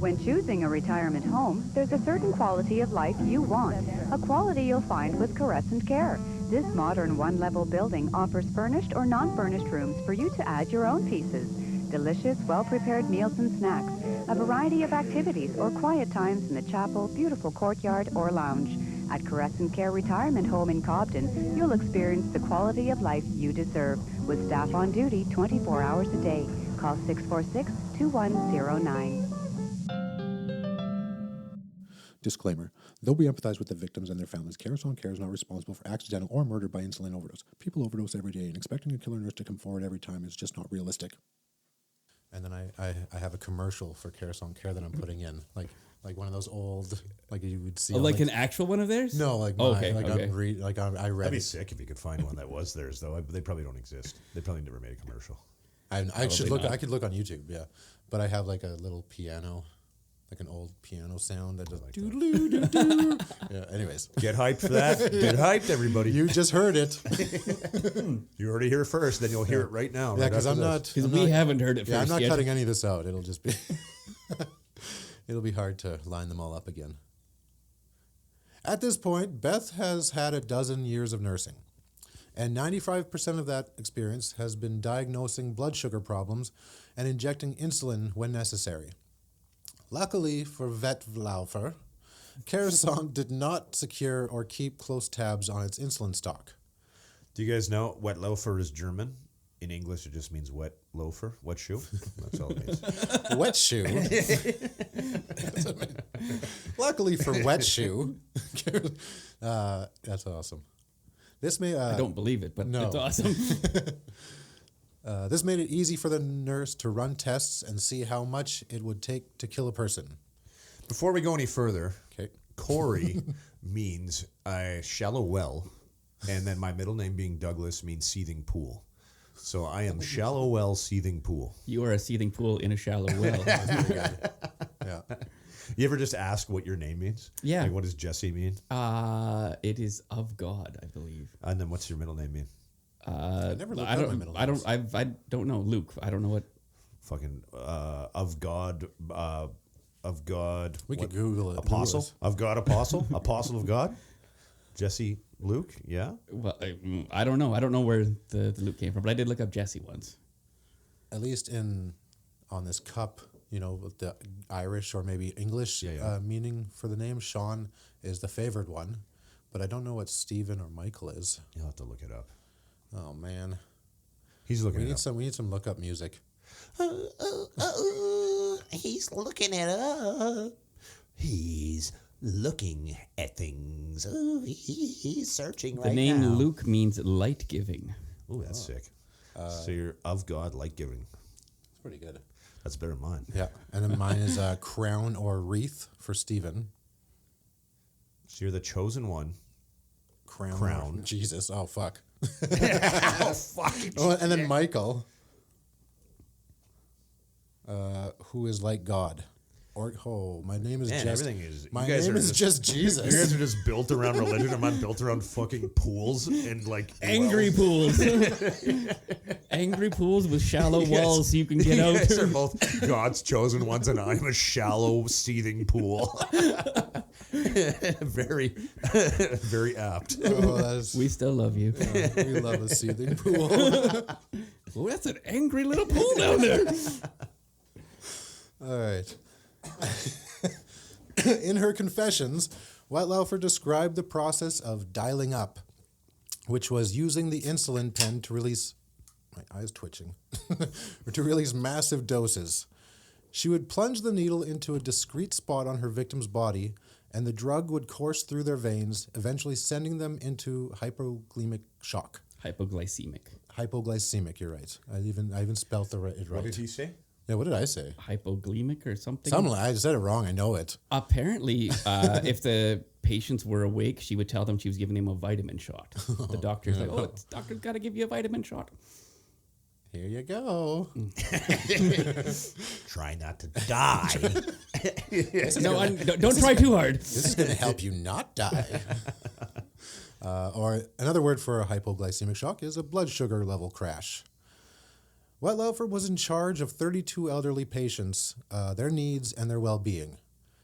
When choosing a retirement home, there's a certain quality of life you want, a quality you'll find with Carasant Care. This modern one-level building offers furnished or non-furnished rooms for you to add your own pieces. Delicious, well-prepared meals and snacks, a variety of activities or quiet times in the chapel, beautiful courtyard, or lounge. At Carasant Care Retirement Home in Cobden, you'll experience the quality of life you deserve, with staff on duty 24 hours a day. Call 646-2109. Disclaimer. Though we empathize with the victims and their families, Carasant Care is not responsible for accidental or murder by insulin overdose. People overdose every day, and expecting a killer nurse to come forward every time is just not realistic. And then I have a commercial for Carasant Care that I'm putting in, like one of those old, like you would see. Like an actual one of theirs? No, like oh, mine. okay. I read That'd be it. sick if you could find one that was theirs, though. They probably don't exist. They probably never made a commercial. I should look. I could look on YouTube, yeah. But I have like a little piano. Like an old piano sound that does like doo-doo-doo-doo. Yeah, anyways. Get hyped for that. Get hyped, everybody. You just heard it. You heard it here first, then you'll hear it right now. Yeah, because we haven't heard it first. Yeah, I'm not yet. cutting any of this out. It'll just be it'll be hard to line them all up again. At this point, Beth has had a dozen years of nursing, and 95% of that experience has been diagnosing blood sugar problems and injecting insulin when necessary. Luckily for Wettlaufer, Carasant did not secure or keep close tabs on its insulin stock. Do you guys know Wettlaufer is German? In English, it just means wet loafer, wet shoe. That's all it means. Wet shoe? Luckily for wet shoe. That's awesome. This may I don't believe it, but it's awesome. This made it easy for the nurse to run tests and see how much it would take to kill a person. Before we go any further, okay. Corey means a shallow well, and then my middle name being Douglas means seething pool. So I am shallow well, seething pool. You are a seething pool in a shallow well. That's pretty good. Yeah. You ever just ask what your name means? Yeah. Like, what does Jesse mean? It is of God, I believe. And then what's your middle name mean? I never looked up my middle name. I don't know. Luke. I don't know what. Fucking of God. Of God. We could Google it. Apostle of God. Apostle. Apostle of God. Jesse Luke. Yeah. Well, I don't know. I don't know where the Luke came from, but I did look up Jesse once. At least on this cup, with the Irish or maybe English meaning for the name, Sean is the favored one, but I don't know what Stephen or Michael is. You'll have to look it up. Oh man, he's looking. We need some look up music. He's looking it up. He's looking at things. He's searching right now. The name Luke means light giving. Oh, that's sick. So you're of God, light giving. That's pretty good. That's better than mine. Yeah, and then mine is crown or wreath for Stephen. So you're the chosen one. Crown. Jesus. Oh fuck. Oh fuck. And then Michael, who is like God. My name is everything is. My name is just Jesus. You guys are just built around religion. I'm built around fucking pools and like angry pools. Angry pools with shallow walls so you can get out. You guys are both God's chosen ones, and I'm a shallow, seething pool. Very, very apt. We still love you. We love a seething pool. Oh, that's an angry little pool down there. All right. In her confessions, Wettlaufer described the process of dialing up, which was using the insulin pen to release, my eyes twitching, or to release massive doses. She would plunge the needle into a discrete spot on her victim's body, and the drug would course through their veins, eventually sending them into hypoglycemic shock. Hypoglycemic, you're right. I even spelled it right. What did he say? Yeah, what did I say? Hypoglycemic or something? I said it wrong. I know it. Apparently, if the patients were awake, she would tell them she was giving them a vitamin shot. The doctor's like, doctor's got to give you a vitamin shot. Here you go. Try not to die. Don't try too hard. This is going to help you not die. Or another word for a hypoglycemic shock is a blood sugar level crash. Wettlaufer was in charge of 32 elderly patients, their needs and their well-being.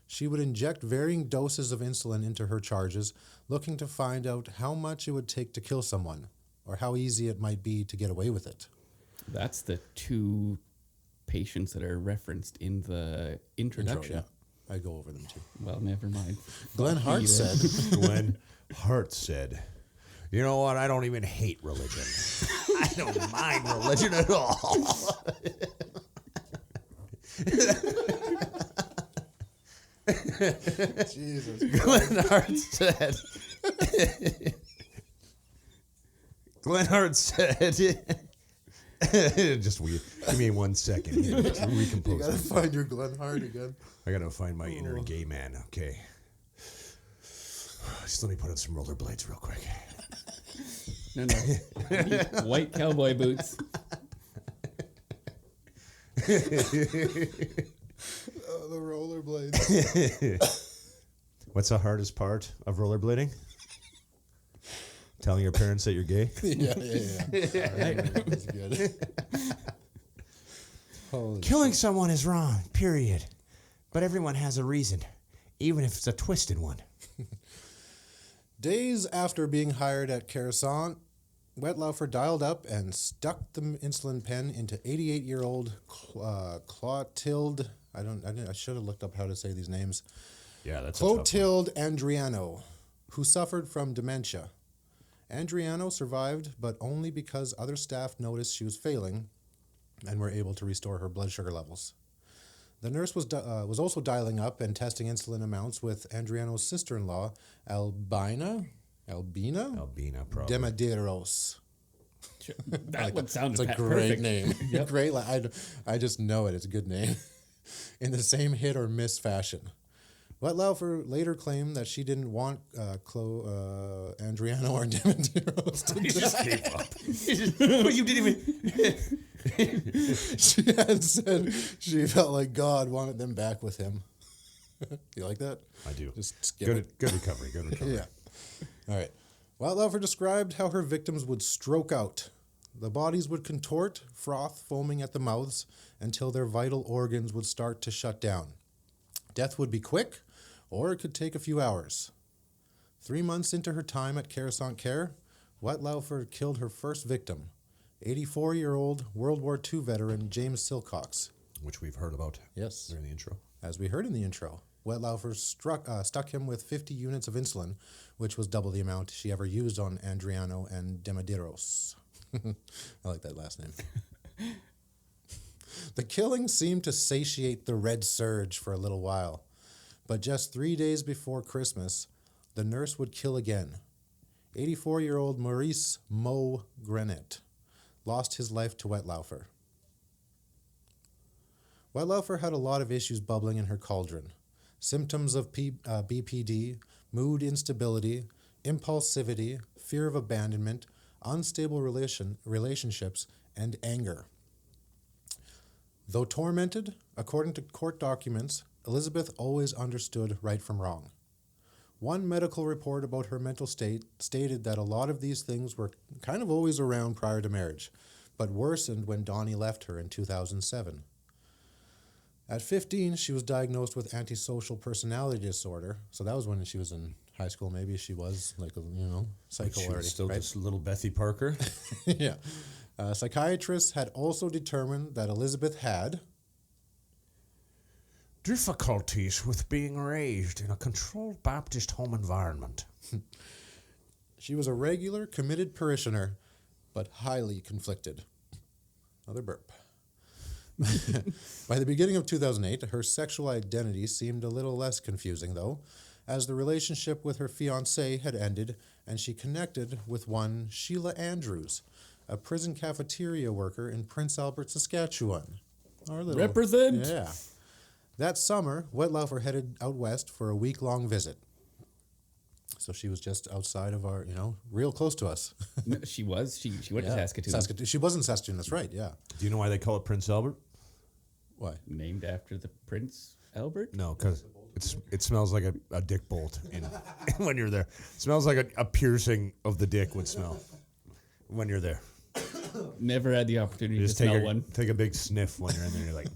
She would inject varying doses of insulin into her charges, looking to find out how much it would take to kill someone, or how easy it might be to get away with it. That's the 2 patients that are referenced in the introduction. Intro, yeah. I go over them too. Well, never mind. Glenn Hart said, you know what? I don't even hate religion. I don't mind religion at all. Jesus. Glenn Hart said. Glenn Hart said. Just weird. Give me 1 second. Recompose. You gotta find your Glenn Hart again. I gotta find my inner gay man. Okay. Just let me put on some rollerblades real quick. No. White cowboy boots. The rollerblades. What's the hardest part of rollerblading? Telling your parents that you're gay? Yeah. That's good. Killing someone is wrong, period. But everyone has a reason, even if it's a twisted one. Days after being hired at Coruscant, Wettlaufer dialed up and stuck the insulin pen into 88-year-old Clotilde. I should have looked up how to say these names. Yeah, that's Clotilde Andriano, who suffered from dementia. Andriano survived, but only because other staff noticed she was failing and were able to restore her blood sugar levels. The nurse was also dialing up and testing insulin amounts with Andriano's sister-in-law, Albina, probably. Demaderos. That would sound it's a great perfect. name. Yep. Great. I just know it. It's a good name. In the same hit or miss fashion. Wettlaufer later claimed that she didn't want Andriano or Demaderos to die. Just gave up. But you didn't even... She had said she felt like God wanted them back with him. You like that? I do. Just skip it. Good recovery. Yeah. All right. Wettlaufer described how her victims would stroke out. The bodies would contort, froth foaming at the mouths, until their vital organs would start to shut down. Death would be quick, or it could take a few hours. 3 months into her time at Coruscant Care, Wettlaufer killed her first victim, 84-year-old World War II veteran James Silcox. Which we've heard about. Yes. During the intro. As we heard in the intro, Wettlaufer stuck him with 50 units of insulin, which was double the amount she ever used on Andriano and Demaderos. I like that last name. The killing seemed to satiate the red surge for a little while, but just 3 days before Christmas, the nurse would kill again. 84-year-old Maurice Mo Grenet lost his life to Wettlaufer. Wettlaufer had a lot of issues bubbling in her cauldron. Symptoms of BPD, mood instability, impulsivity, fear of abandonment, unstable relationships, and anger. Though tormented, according to court documents, Elizabeth always understood right from wrong. One medical report about her mental state stated that a lot of these things were kind of always around prior to marriage, but worsened when Donnie left her in 2007. At 15, she was diagnosed with antisocial personality disorder, so that was when she was in high school. Maybe she was like a, psycho She already. was still right? just little Bethy Parker. Yeah. Psychiatrists had also determined that Elizabeth had difficulties with being raised in a controlled Baptist home environment. She was a regular, committed parishioner, but highly conflicted. Another burp. By the beginning of 2008, her sexual identity seemed a little less confusing, though, as the relationship with her fiancé had ended and she connected with one Sheila Andrews, a prison cafeteria worker in Prince Albert, Saskatchewan. Represent! Yeah. That summer, Wettlaufer headed out west for a week-long visit. So she was just outside of our, real close to us. No, she was. She went to Saskatoon. She was in Saskatoon, that's right, yeah. Do you know why they call it Prince Albert? Why? Named after the Prince Albert? No, because it smells like a dick bolt when you're there. It smells like a piercing of the dick would smell when you're there. Never had the opportunity Just to smell one. Take a big sniff when you're in there. You're like,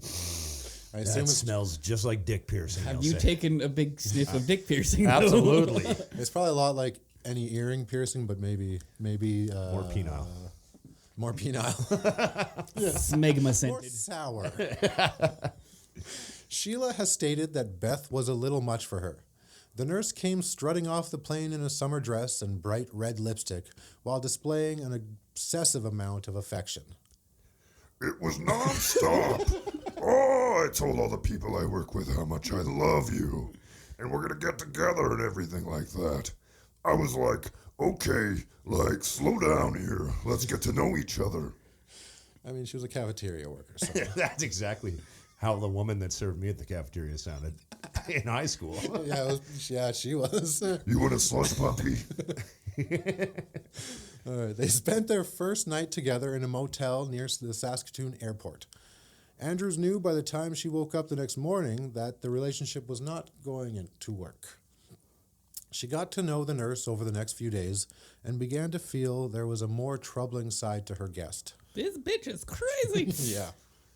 I assume that smells just like dick piercing. Have you taken a big sniff of dick piercing? Absolutely. It's probably a lot like any earring piercing, but maybe more penile. More penile. Smegma scented. More sour. Sheila has stated that Beth was a little much for her. The nurse came strutting off the plane in a summer dress and bright red lipstick while displaying an excessive amount of affection. It was nonstop. Oh, I told all the people I work with how much I love you, and we're gonna get together and everything like that. I was like, okay, like, slow down here. Let's get to know each other. I mean, she was a cafeteria worker. So. That's exactly how the woman that served me at the cafeteria sounded in high school. Yeah, she was. You want a slush puppy? All right, they spent their first night together in a motel near the Saskatoon airport. Andrews knew by the time she woke up the next morning that the relationship was not going to work. She got to know the nurse over the next few days and began to feel there was a more troubling side to her guest. This bitch is crazy. Yeah.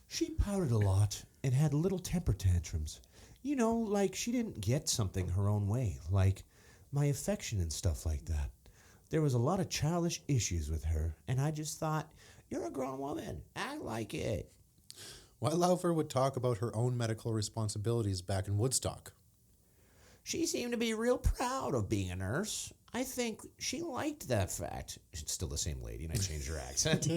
She pouted a lot and had little temper tantrums. You know, like she didn't get something her own way, like my affection and stuff like that. There was a lot of childish issues with her, and I just thought, you're a grown woman. Act like it. Wettlaufer would talk about her own medical responsibilities back in Woodstock. She seemed to be real proud of being a nurse. I think she liked that fact. She's still the same lady, and I changed her accent.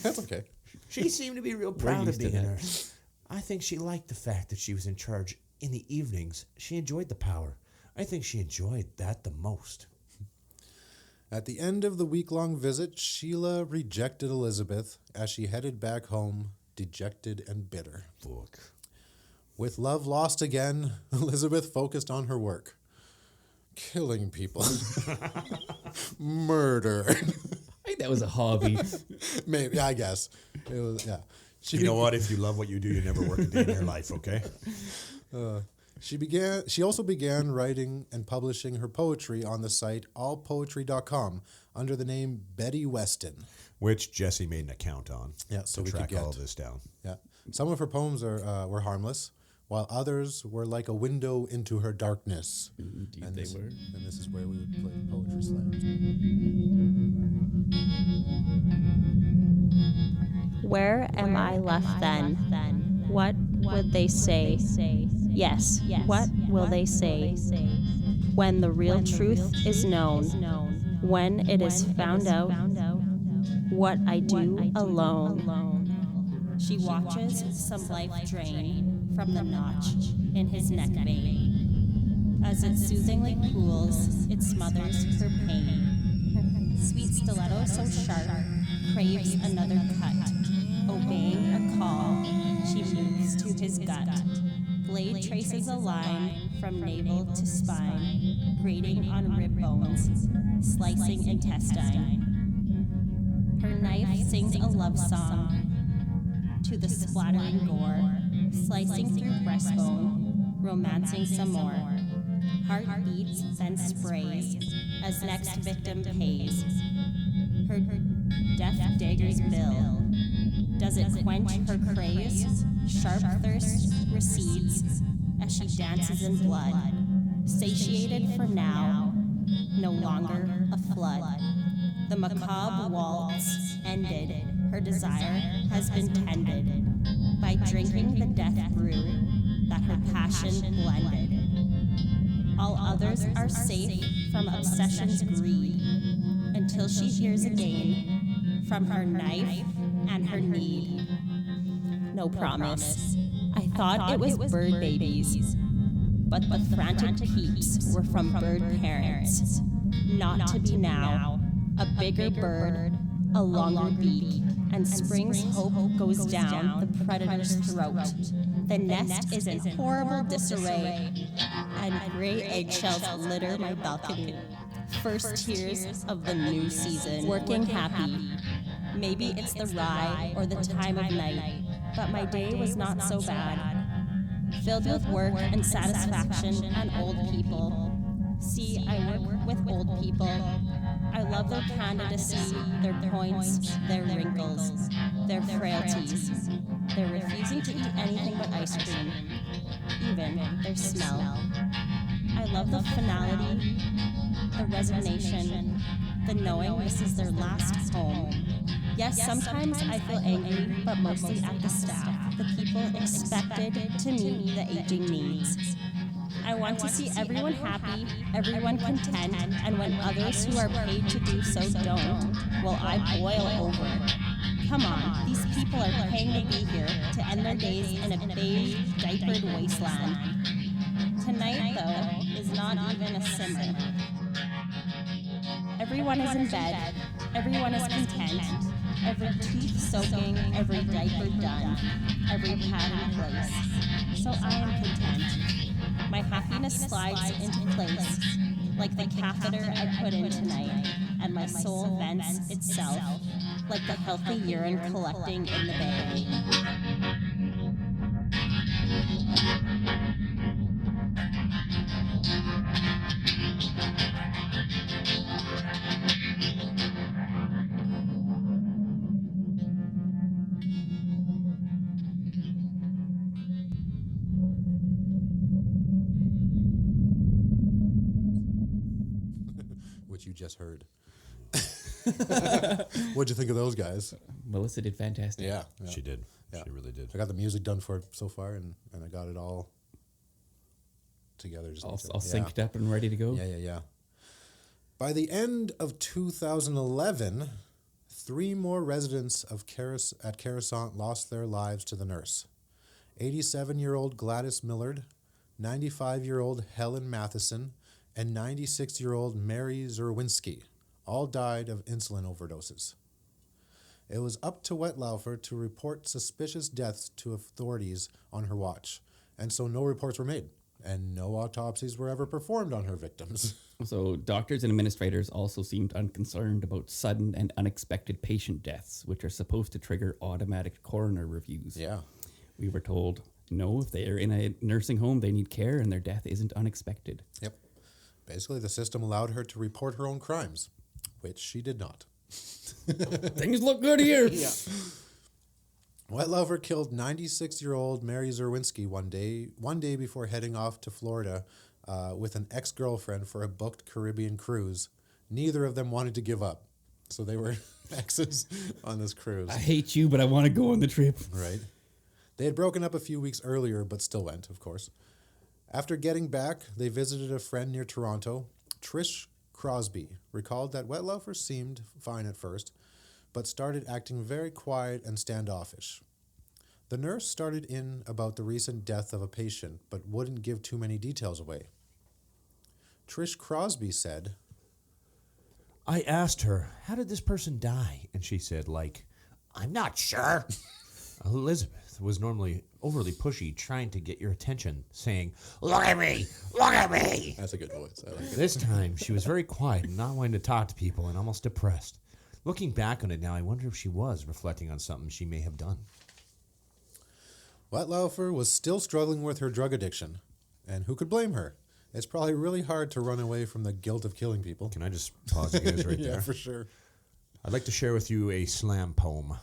That's okay. She seemed to be real proud of being a nurse. I think she liked the fact that she was in charge in the evenings. She enjoyed the power. I think she enjoyed that the most. At the end of the week-long visit, Sheila rejected Elizabeth as she headed back home, dejected and bitter. Fuck. With love lost again, Elizabeth focused on her work. Killing people. Murder. I think that was a hobby. Maybe, I guess. It was, yeah. You know what? If you love what you do, you never work a day in your life, okay? She also began writing and publishing her poetry on the site allpoetry.com under the name Betty Weston. Which Jesse made an account on. Yeah, so to we track could get all this down. Yeah. Some of her poems were harmless, while others were like a window into her darkness. Indeed, and they this, were. And this is where we would play Poetry Slams. Where am I left then? What would they say? Yes, what will they say? When the real truth is known, when it is found out what I do alone. She watches some life drain from the notch in his neck vein. As it soothingly cools, it smothers her pain. Sweet stiletto so sharp craves another cut. Obeying a call, she moves to his gut. Blade traces a line from navel to spine, grating on rib bones, slicing intestine. Her knife sings a love song to the splattering gore, slicing through breastbone, romancing some more. Heart beats, then sprays, as next victim pays. Her death dagger's bill. Does it quench her craze? Sharp thirst recedes as she dances in blood. Satiated for now, no longer a flood. The macabre waltz ended. Her desire has been tended by drinking the death brew that her passion blended. All others are safe from obsession's greed until she hears again from her knife and her need. No promise. I thought it was bird babies, but the frantic peeps were from bird parents. Not to be now. A bigger bird, a longer beak, and spring's hope goes down the predator's throat. The nest is in horrible disarray, and gray eggshells litter my balcony. First tears of the new season. Working happy. Maybe it's the rye or the time of night, but my day was not so bad. filled with work and satisfaction and old people. See, I work with old people. I love their candidacy, their points, their wrinkles, their frailties, their refusing to eat anything but ice cream, even their smell. I love the finality, the resignation, the knowing this is their last home. Yes, sometimes I feel angry, but mostly at the staff, the people expected to meet the aging needs. I want to see everyone happy, everyone content, and when others who are paid to do so don't, well, I boil over. Come on, these people are paying to be here, to end their days in a beige, diapered wasteland. Tonight, though, is not even a simmer. Everyone is in bed, everyone is content, every tooth soaking, every diaper done, every pad in place. So I am content. My happiness slides into place, like the catheter I put in tonight, and my soul vents itself, like the healthy urine collecting in the bay. Which you just heard. What'd you think of those guys? Melissa did fantastic. Yeah. She did. Yeah. She really did. I got the music done for it so far, and I got it all together. Just all synced up and ready to go. Yeah. By the end of 2011, 3 more residents of at Carissant lost their lives to the nurse. 87-year-old Gladys Millard, 95-year-old Helen Matheson, and 96-year-old Mary Zerwinski all died of insulin overdoses. It was up to Wettlaufer to report suspicious deaths to authorities on her watch, and so no reports were made, and no autopsies were ever performed on her victims. So doctors and administrators also seemed unconcerned about sudden and unexpected patient deaths, which are supposed to trigger automatic coroner reviews. Yeah. We were told, no, if they're in a nursing home, they need care, and their death isn't unexpected. Yep. Basically, the system allowed her to report her own crimes, which she did not. Things look good here. Yeah. Wettlaufer killed 96-year-old Mary Zerwinski one day before heading off to Florida with an ex-girlfriend for a booked Caribbean cruise. Neither of them wanted to give up, so they were exes on this cruise. I hate you, but I want to go on the trip. Right. They had broken up a few weeks earlier, but still went, of course. After getting back, they visited a friend near Toronto. Trish Crosby recalled that Wettlaufer seemed fine at first, but started acting very quiet and standoffish. The nurse started in about the recent death of a patient, but wouldn't give too many details away. Trish Crosby said, I asked her, how did this person die? And she said, I'm not sure. Elizabeth was normally overly pushy, trying to get your attention, saying, look at me, look at me. That's a good voice. I like it. This time, she was very quiet and not wanting to talk to people and almost depressed. Looking back on it now, I wonder if she was reflecting on something she may have done. Wettlaufer was still struggling with her drug addiction, and who could blame her? It's probably really hard to run away from the guilt of killing people. Can I just pause you guys right there? Yeah, for sure. I'd like to share with you a slam poem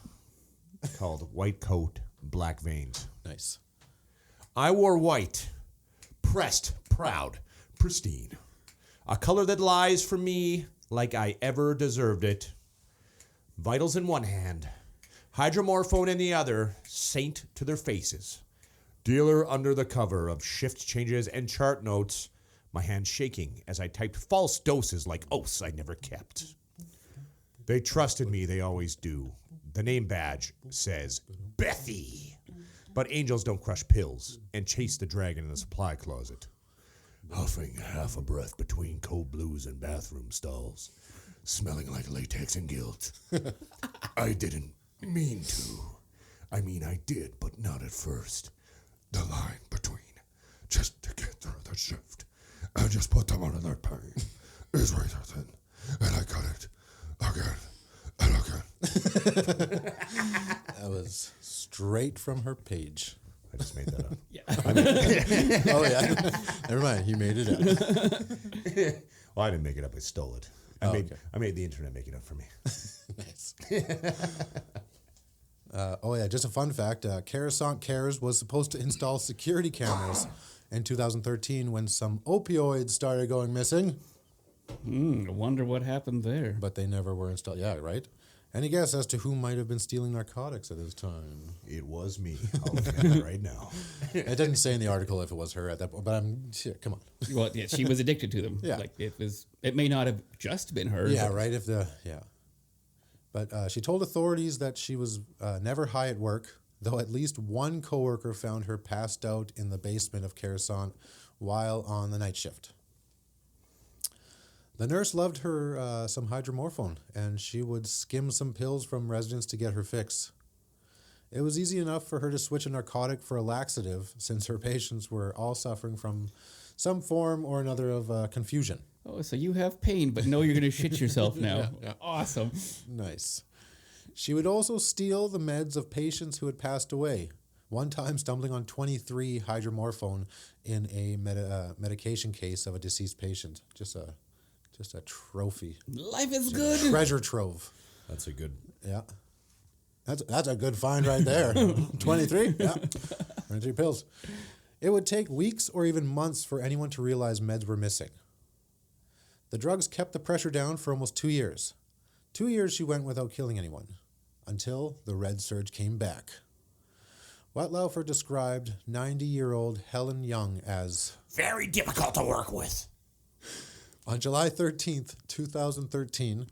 called White Coat, Black Veins. Nice. I wore white, pressed, proud, pristine. A color that lies for me like I ever deserved it. Vitals in one hand, hydromorphone in the other, saint to their faces. Dealer under the cover of shift changes and chart notes, my hand shaking as I typed false doses like oaths I never kept. They trusted me, they always do. The name badge says Bethy. But angels don't crush pills and chase the dragon in the supply closet. Huffing half a breath between cold blues and bathroom stalls, smelling like latex and guilt. I didn't mean to. I mean, I did, but not at first. The line between just to get through the shift and just put them under their pain is razor thin. And I cut it again and again. That was straight from her page. I just made that up. Yeah. Oh, yeah. Never mind. He made it up. Well, I didn't make it up. I stole it. I made the internet make it up for me. Nice. Just a fun fact. Coruscant Cares was supposed to install security cameras in 2013 when some opioids started going missing. I wonder what happened there. But they never were installed. Yeah, right? Any guess as to who might have been stealing narcotics at this time? It was me. I'll look at it right now. It didn't say in the article if it was her at that point, but come on. Well, yeah, she was addicted to them. Yeah. Like it may not have just been her. Yeah, right. But she told authorities that she was never high at work, though at least one coworker found her passed out in the basement of Coruscant while on the night shift. The nurse loved her some hydromorphone, and she would skim some pills from residents to get her fix. It was easy enough for her to switch a narcotic for a laxative, since her patients were all suffering from some form or another of confusion. Oh, so you have pain, but know you're going to shit yourself now. Yeah. Awesome. Nice. She would also steal the meds of patients who had passed away, one time stumbling on 23 hydromorphone in a medication case of a deceased patient. Just a trophy. Life is good. Treasure trove. That's a good... Yeah. That's a good find right there. 23? Yeah. 23 pills. It would take weeks or even months for anyone to realize meds were missing. The drugs kept the pressure down for almost 2 years. 2 years she went without killing anyone, until the red surge came back. Wettlaufer described 90-year-old Helen Young as very difficult to work with. On July 13th, 2013,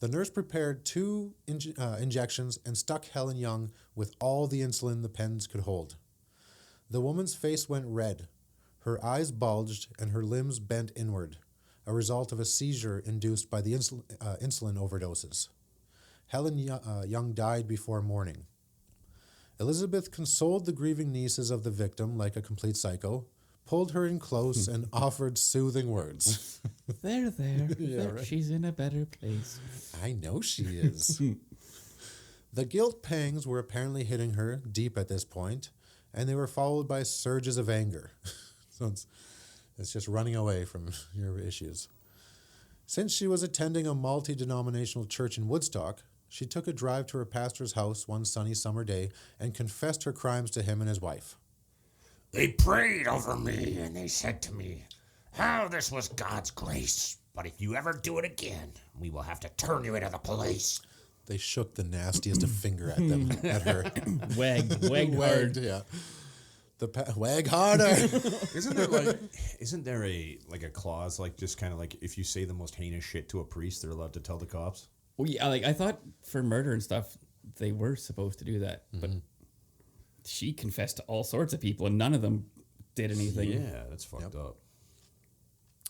the nurse prepared 2 injections and stuck Helen Young with all the insulin the pens could hold. The woman's face went red, her eyes bulged, and her limbs bent inward, a result of a seizure induced by the insulin overdoses. Helen Young died before morning. Elizabeth consoled the grieving nieces of the victim like a complete psycho, pulled her in close, and offered soothing words. There. Yeah, right. She's in a better place. I know she is. The guilt pangs were apparently hitting her deep at this point, and they were followed by surges of anger. So it's just running away from your issues. Since she was attending a multi-denominational church in Woodstock, she took a drive to her pastor's house one sunny summer day and confessed her crimes to him and his wife. They prayed over me, and they said to me, how this was God's grace, but if you ever do it again, we will have to turn you into the police. They shook the nastiest of finger at them, at her. Wagged hard. Yeah. Wag harder. Isn't there a clause, like, just kind of like, if you say the most heinous shit to a priest, they're allowed to tell the cops? Well, yeah, like I thought for murder and stuff, they were supposed to do that, but she confessed to all sorts of people, and none of them did anything. Yeah, that's fucked up.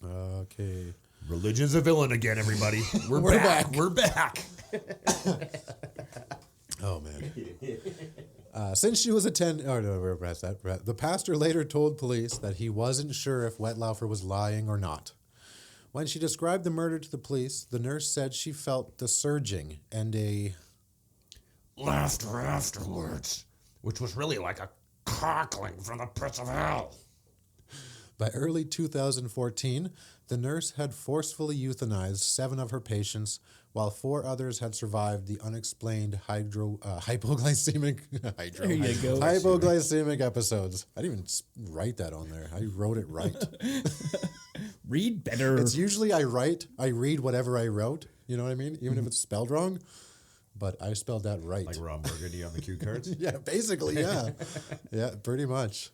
Okay. Religion's a villain again, everybody. We're back. We're back. Oh, man. Since she was attending... Oh, no, we're past that. The pastor later told police that he wasn't sure if Wettlaufer was lying or not. When she described the murder to the police, the nurse said she felt the surging and a... laughter afterwards, which was really like a cackling from the pits of hell. By early 2014, the nurse had forcefully euthanized 7 of her patients, while 4 others had survived the unexplained hypoglycemic episodes. I didn't even write that on there. I wrote it right. Read better. It's usually I read whatever I wrote. You know what I mean? Even if it's spelled wrong. But I spelled that right. Like Ron Burgundy on the cue cards? Yeah, basically, yeah. Yeah, pretty much.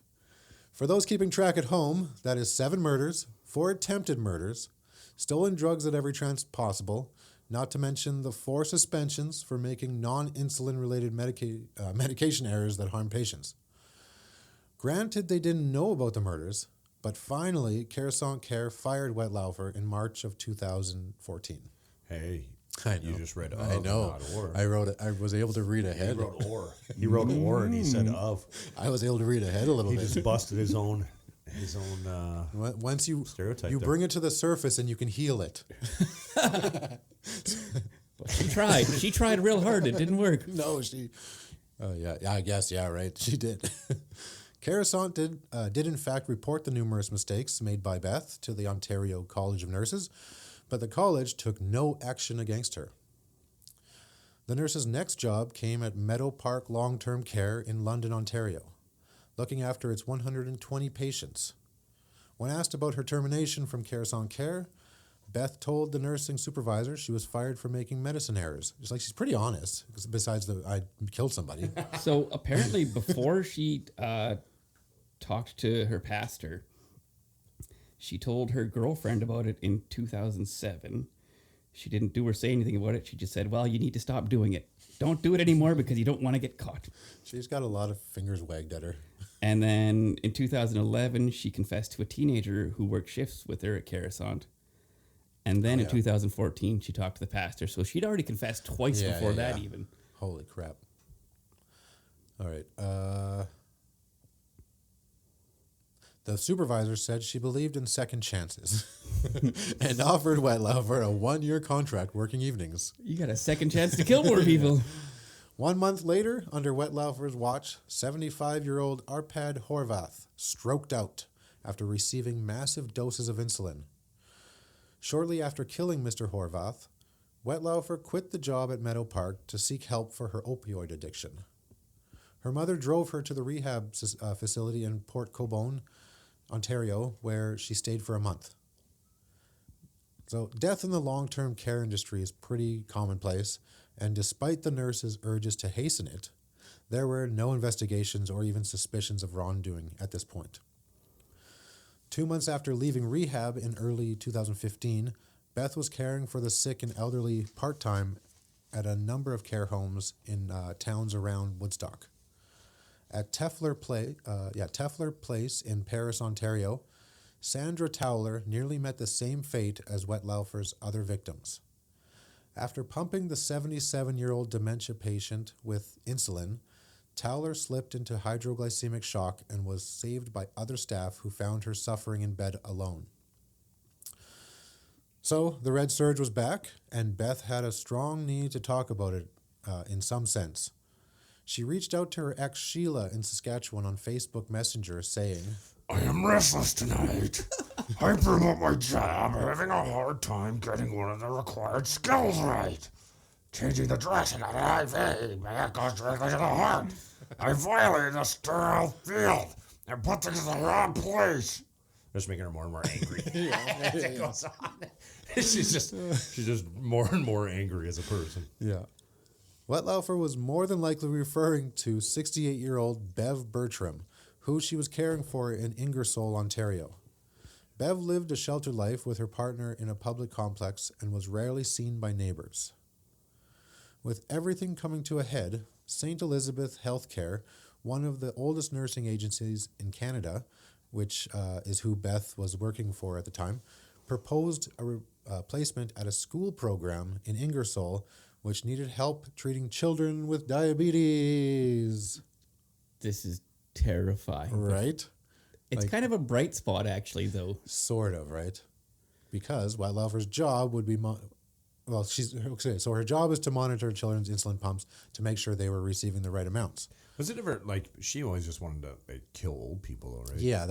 For those keeping track at home, that is 7 murders, 4 attempted murders, stolen drugs at every chance possible, not to mention the 4 suspensions for making non-insulin-related medication errors that harm patients. Granted, they didn't know about the murders, but finally, Coruscant Care fired Wettlaufer in March of 2014. Hey, I know. you just read of, I know. not or. I wrote it. I was able to read ahead. He wrote or. He wrote or, and he said of. I was able to read ahead a little bit. He just busted his own. Once you stereotype. You bring it to the surface and you can heal it. Well, she tried. She tried real hard. It didn't work. No, she. Oh yeah, I guess right. She did. Carissant did in fact report the numerous mistakes made by Beth to the Ontario College of Nurses, but the college took no action against her. The nurse's next job came at Meadow Park Long-Term Care in London, Ontario, looking after its 120 patients. When asked about her termination from Carissant Care, Beth told the nursing supervisor she was fired for making medicine errors. It's like she's pretty honest, besides I killed somebody. So apparently before she talked to her pastor, she told her girlfriend about it in 2007. She didn't do or say anything about it. She just said, well, you need to stop doing it. Don't do it anymore because you don't want to get caught. She's got a lot of fingers wagged at her. And then in 2011, she confessed to a teenager who worked shifts with her at Carissant. And then in 2014, she talked to the pastor. So she'd already confessed twice before that even. Holy crap. All right. The supervisor said she believed in second chances and offered Wettlaufer a 1-year contract working evenings. You got a second chance to kill more people. 1 month later, under Wettlaufer's watch, 75-year-old Arpad Horvath stroked out after receiving massive doses of insulin. Shortly after killing Mr. Horvath, Wettlaufer quit the job at Meadow Park to seek help for her opioid addiction. Her mother drove her to the rehab facility in Port Colborne, Ontario, where she stayed for a month. So death in the long-term care industry is pretty commonplace, and despite the nurses' urges to hasten it, there were no investigations or even suspicions of wrongdoing at this point. 2 months after leaving rehab in early 2015, Beth was caring for the sick and elderly part-time at a number of care homes in towns around Woodstock. At Tefler Place in Paris, Ontario, Sandra Towler nearly met the same fate as Wettlaufer's other victims. After pumping the 77-year-old dementia patient with insulin, Towler slipped into hydroglycemic shock and was saved by other staff who found her suffering in bed alone. So the red surge was back, and Beth had a strong need to talk about it in some sense. She reached out to her ex Sheila in Saskatchewan on Facebook Messenger saying, I am restless tonight. Hyper about my job, having a hard time getting one of the required skills right. Changing the dressing on an IV, that goes directly to the heart. I violated the sterile field and put things in the wrong place. Just making her more and more angry. As it goes on. She's just more and more angry as a person. Yeah. Wettlaufer was more than likely referring to 68-year-old Bev Bertram, who she was caring for in Ingersoll, Ontario. Bev lived a sheltered life with her partner in a public complex and was rarely seen by neighbors. With everything coming to a head, St. Elizabeth Healthcare, one of the oldest nursing agencies in Canada, which is who Beth was working for at the time, proposed a placement at a school program in Ingersoll, which needed help treating children with diabetes. This is terrifying. Right? It's kind of a bright spot, actually, though. Sort of, right? Because Wettlaufer's job would be... So her job is to monitor children's insulin pumps to make sure they were receiving the right amounts. Was it ever, she always just wanted to kill old people, though, right? Yeah,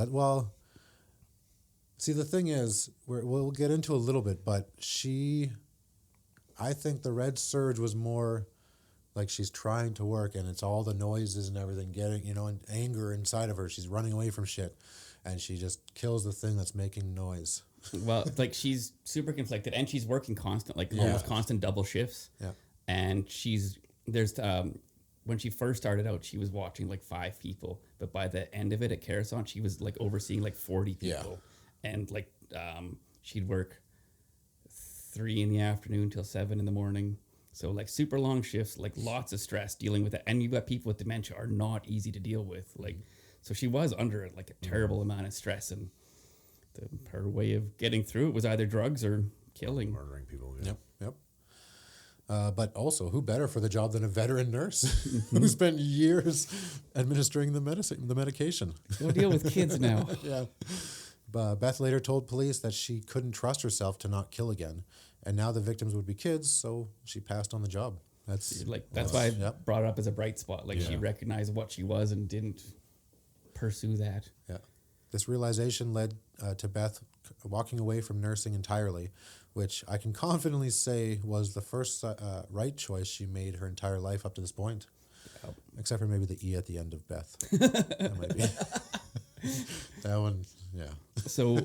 see, the thing is, we'll get into a little bit, but I think the red surge was more like she's trying to work and it's all the noises and everything getting, and anger inside of her. She's running away from shit and she just kills the thing that's making noise. Well, she's super conflicted and she's working constant, almost constant double shifts. Yeah. And when she first started out, she was watching 5 people, but by the end of it at Carissant, she was overseeing 40 people. Yeah. And she'd work 3 in the afternoon till 7 in the morning. So super long shifts, lots of stress dealing with it. And you've got people with dementia are not easy to deal with. So she was under a terrible amount of stress, and her way of getting through it was either drugs or killing. Murdering people, yeah. Yep. But also, who better for the job than a veteran nurse who spent years administering the medication? Go deal with kids now. Yeah. Beth later told police that she couldn't trust herself to not kill again, and now the victims would be kids, so she passed on the job. That's why I brought it up as a bright spot. She recognized what she was and didn't pursue that. Yeah. This realization led to Beth walking away from nursing entirely, which I can confidently say was the first right choice she made her entire life up to this point. Yep. Except for maybe the E at the end of Beth. That might be. That one, yeah. So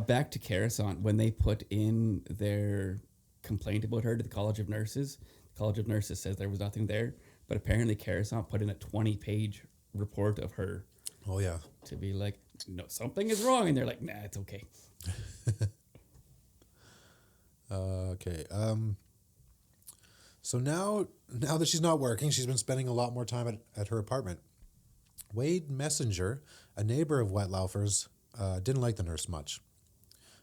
back to Coruscant, when they put in their complaint about her to the College of Nurses, the College of Nurses says there was nothing there, but apparently Coruscant put in a 20-page report of her. Oh, yeah. To be like, no, something is wrong. And they're like, nah, it's okay. Okay. So now that she's not working, she's been spending a lot more time at her apartment. Wade Messenger, a neighbor of Wettlaufer's, didn't like the nurse much.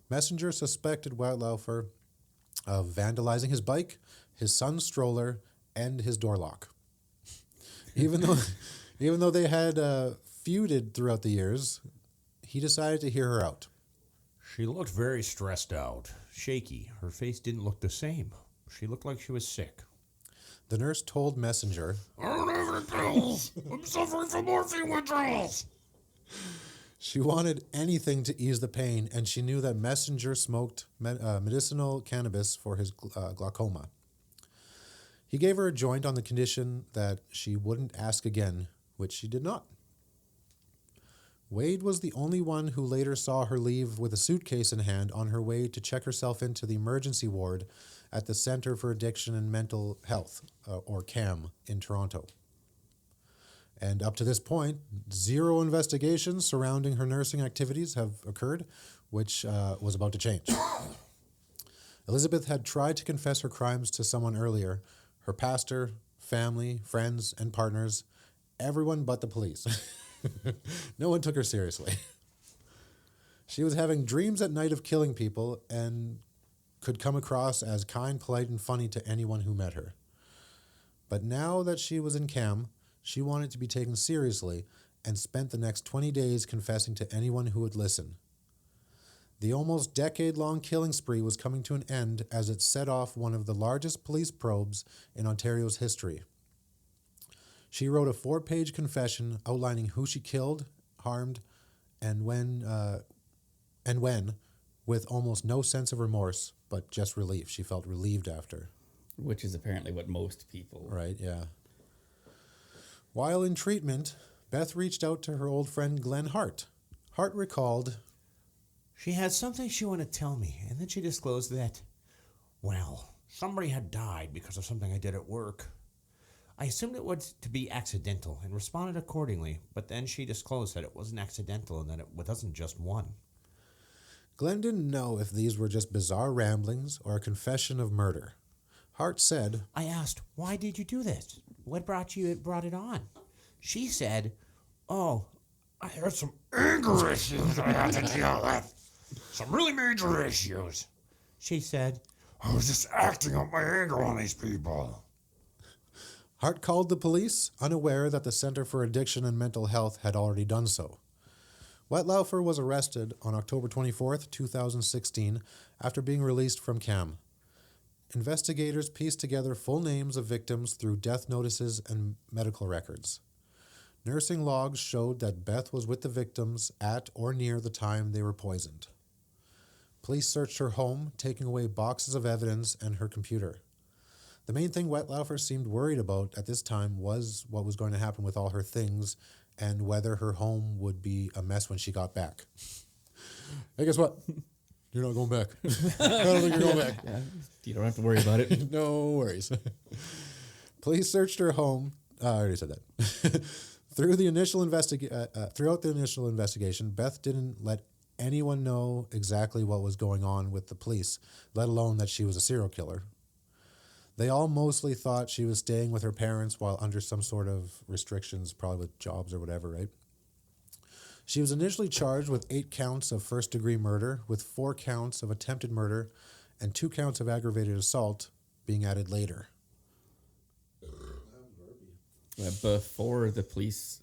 Messenger suspected Wettlaufer of vandalizing his bike, his son's stroller, and his door lock. Even though they had feuded throughout the years, he decided to hear her out. She looked very stressed out, shaky. Her face didn't look the same. She looked like she was sick. The nurse told Messenger, I don't have any pills. I'm suffering from morphine withdrawals. She wanted anything to ease the pain, and she knew that Messenger smoked medicinal cannabis for his glaucoma. He gave her a joint on the condition that she wouldn't ask again, which she did not. Wade was the only one who later saw her leave with a suitcase in hand on her way to check herself into the emergency ward at the Centre for Addiction and Mental Health, or CAM, in Toronto. And up to this point, 0 investigations surrounding her nursing activities have occurred, which was about to change. Elizabeth had tried to confess her crimes to someone earlier, her pastor, family, friends, and partners, everyone but the police. No one took her seriously. She was having dreams at night of killing people and could come across as kind, polite, and funny to anyone who met her. But now that she was in CAM, she wanted to be taken seriously and spent the next 20 days confessing to anyone who would listen. The almost decade-long killing spree was coming to an end as it set off one of the largest police probes in Ontario's history. She wrote a 4-page confession outlining who she killed, harmed, and when, with almost no sense of remorse, but just relief. She felt relieved after. Which is apparently what most people... Right, yeah. While in treatment, Beth reached out to her old friend Glenn Hart. Hart recalled, she had something she wanted to tell me, and then she disclosed that, well, somebody had died because of something I did at work. I assumed it was to be accidental and responded accordingly, but then she disclosed that it wasn't accidental and that it wasn't just one. Glenn didn't know if these were just bizarre ramblings or a confession of murder. Hart said, I asked, why did you do this? What brought it on? She said, oh, I had some anger issues I had to deal with. Some really major issues. She said, I was just acting out my anger on these people. Hart called the police, unaware that the Centre for Addiction and Mental Health had already done so. Wettlaufer was arrested on October 24th, 2016, after being released from CAM. Investigators pieced together full names of victims through death notices and medical records. Nursing logs showed that Beth was with the victims at or near the time they were poisoned. Police searched her home, taking away boxes of evidence and her computer. The main thing Wettlaufer seemed worried about at this time was what was going to happen with all her things and whether her home would be a mess when she got back. Hey, guess what? You're not going back. I don't think you're going back. Yeah, you don't have to worry about it. No worries. Police searched her home. I already said that. Throughout the initial investigation, Beth didn't let anyone know exactly what was going on with the police, let alone that she was a serial killer. They all mostly thought she was staying with her parents while under some sort of restrictions, probably with jobs or whatever, right? She was initially charged with 8 counts of first-degree murder, with 4 counts of attempted murder, and 2 counts of aggravated assault being added later. Before the police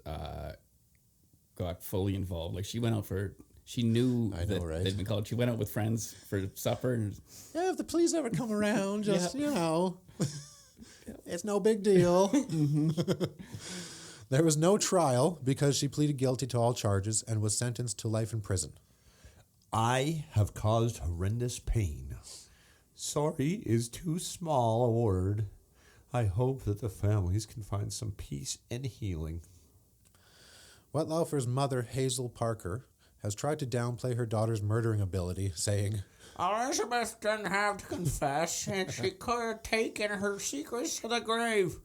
got fully involved, like she went out for... She knew that they'd been called. She went out with friends for supper. And yeah, if the police ever come around, just, you know, it's no big deal. There was no trial because she pleaded guilty to all charges and was sentenced to life in prison. I have caused horrendous pain. Sorry is too small a word. I hope that the families can find some peace and healing. Wettlaufer's mother, Hazel Parker, has tried to downplay her daughter's murdering ability, saying, Elizabeth didn't have to confess, and she could have taken her secrets to the grave.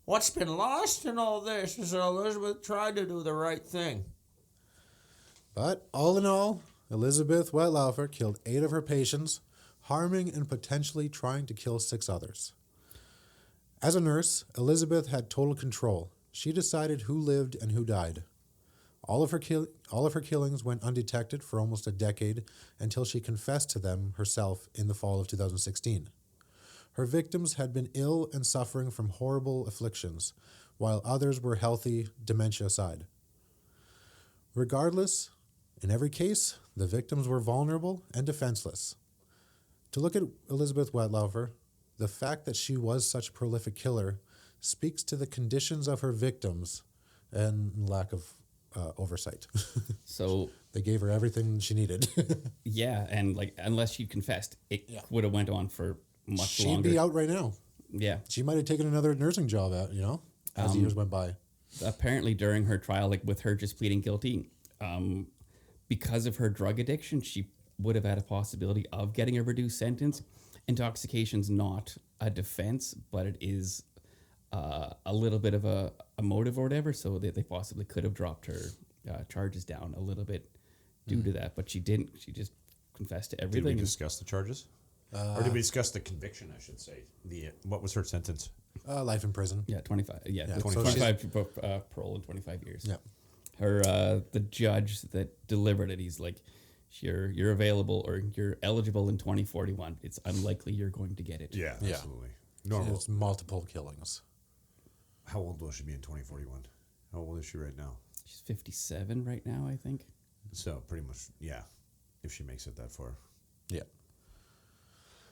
What's been lost in all this is that Elizabeth tried to do the right thing. But all in all, Elizabeth Wettlaufer killed 8 of her patients, harming and potentially trying to kill 6 others. As a nurse, Elizabeth had total control. She decided who lived and who died. All of her killings went undetected for almost a decade until she confessed to them herself in the fall of 2016. Her victims had been ill and suffering from horrible afflictions, while others were healthy, dementia aside. Regardless, in every case, the victims were vulnerable and defenseless. To look at Elizabeth Wettlaufer, the fact that she was such a prolific killer speaks to the conditions of her victims and lack of oversight. So they gave her everything she needed. Yeah, and like unless she confessed, it would have went on for much longer. She'd be out right now. Yeah, she might have taken another nursing job out, as the years went by. Apparently, during her trial, like with her just pleading guilty, because of her drug addiction, she would have had a possibility of getting a reduced sentence. Intoxication's not a defense, but it is a little bit of a motive or whatever, so that they possibly could have dropped her charges down a little bit due to that, but she didn't. She just confessed to everything. Did we discuss the charges? Or did we discuss the conviction, I should say? What was her sentence? Life in prison. Yeah, 25. Yeah, 25 parole and 25 years. Yeah. Her the judge that delivered it, he's like, you're available or you're eligible in 2041. It's unlikely you're going to get it. Yeah, absolutely. Normal. It's multiple killings. How old will she be in 2041? How old is she right now? She's 57 right now, I think. So pretty much, yeah, if she makes it that far. Yeah.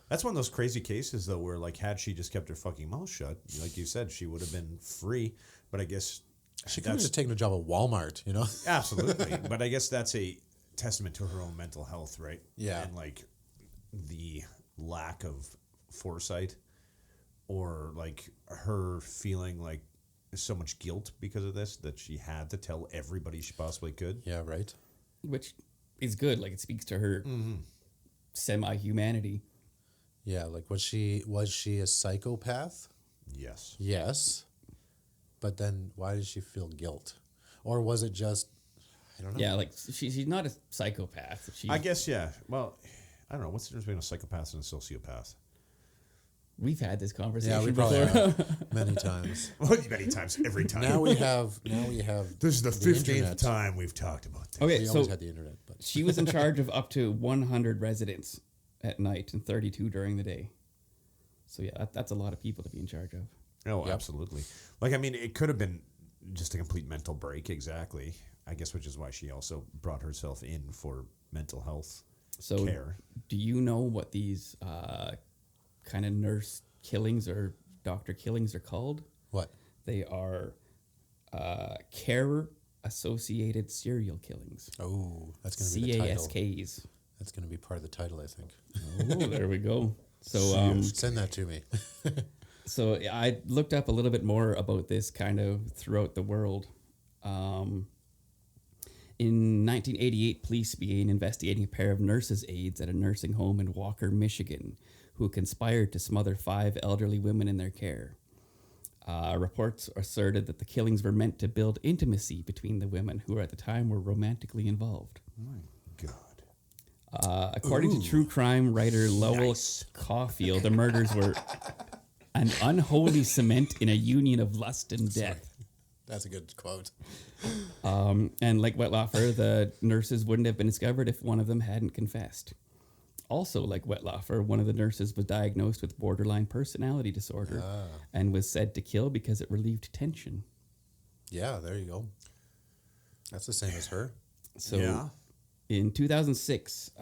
That's one of those crazy cases, though, where, like, had she just kept her fucking mouth shut, like you said, she would have been free. But I guess she could have just taken a job at Walmart, Absolutely. But I guess that's a testament to her own mental health, right? Yeah. And, like, the lack of foresight or, like, her feeling like so much guilt because of this that she had to tell everybody she possibly could. Yeah, right. Which is good. Like, it speaks to her semi-humanity. Yeah, like was she a psychopath? Yes. Yes. But then why did she feel guilt? Or was it just, I don't know. Yeah, like she's not a psychopath. I guess, yeah. Well, I don't know. What's the difference between a psychopath and a sociopath? We've had this conversation. Yeah, we probably have many times. Well, many times, every time. Now we have. This is the 15th time we've talked about this. Okay, we always had the internet. But she was in charge of up to 100 residents at night and 32 during the day. So yeah, that's a lot of people to be in charge of. Oh, yep. Absolutely. Like, I mean, it could have been just a complete mental break, exactly. I guess, which is why she also brought herself in for mental health care. Do you know what these kind of nurse killings or doctor killings are called? What? They are care-associated serial killings. Oh, that's going to be the title. CASKs. That's going to be part of the title, I think. Oh, there we go. So send that to me. So I looked up a little bit more about this kind of throughout the world. In 1988, police began investigating a pair of nurses' aides at a nursing home in Walker, Michigan, who conspired to smother 5 elderly women in their care. Reports asserted that the killings were meant to build intimacy between the women, who at the time were romantically involved. My God. According to true crime writer Lowell Caulfield, the murders were an unholy cement in a union of lust and death. That's a good quote. And like Wettlaufer, the nurses wouldn't have been discovered if one of them hadn't confessed. Also, like Wettlaufer, one of the nurses was diagnosed with borderline personality disorder and was said to kill because it relieved tension. Yeah, there you go. That's the same as her. So in 2006,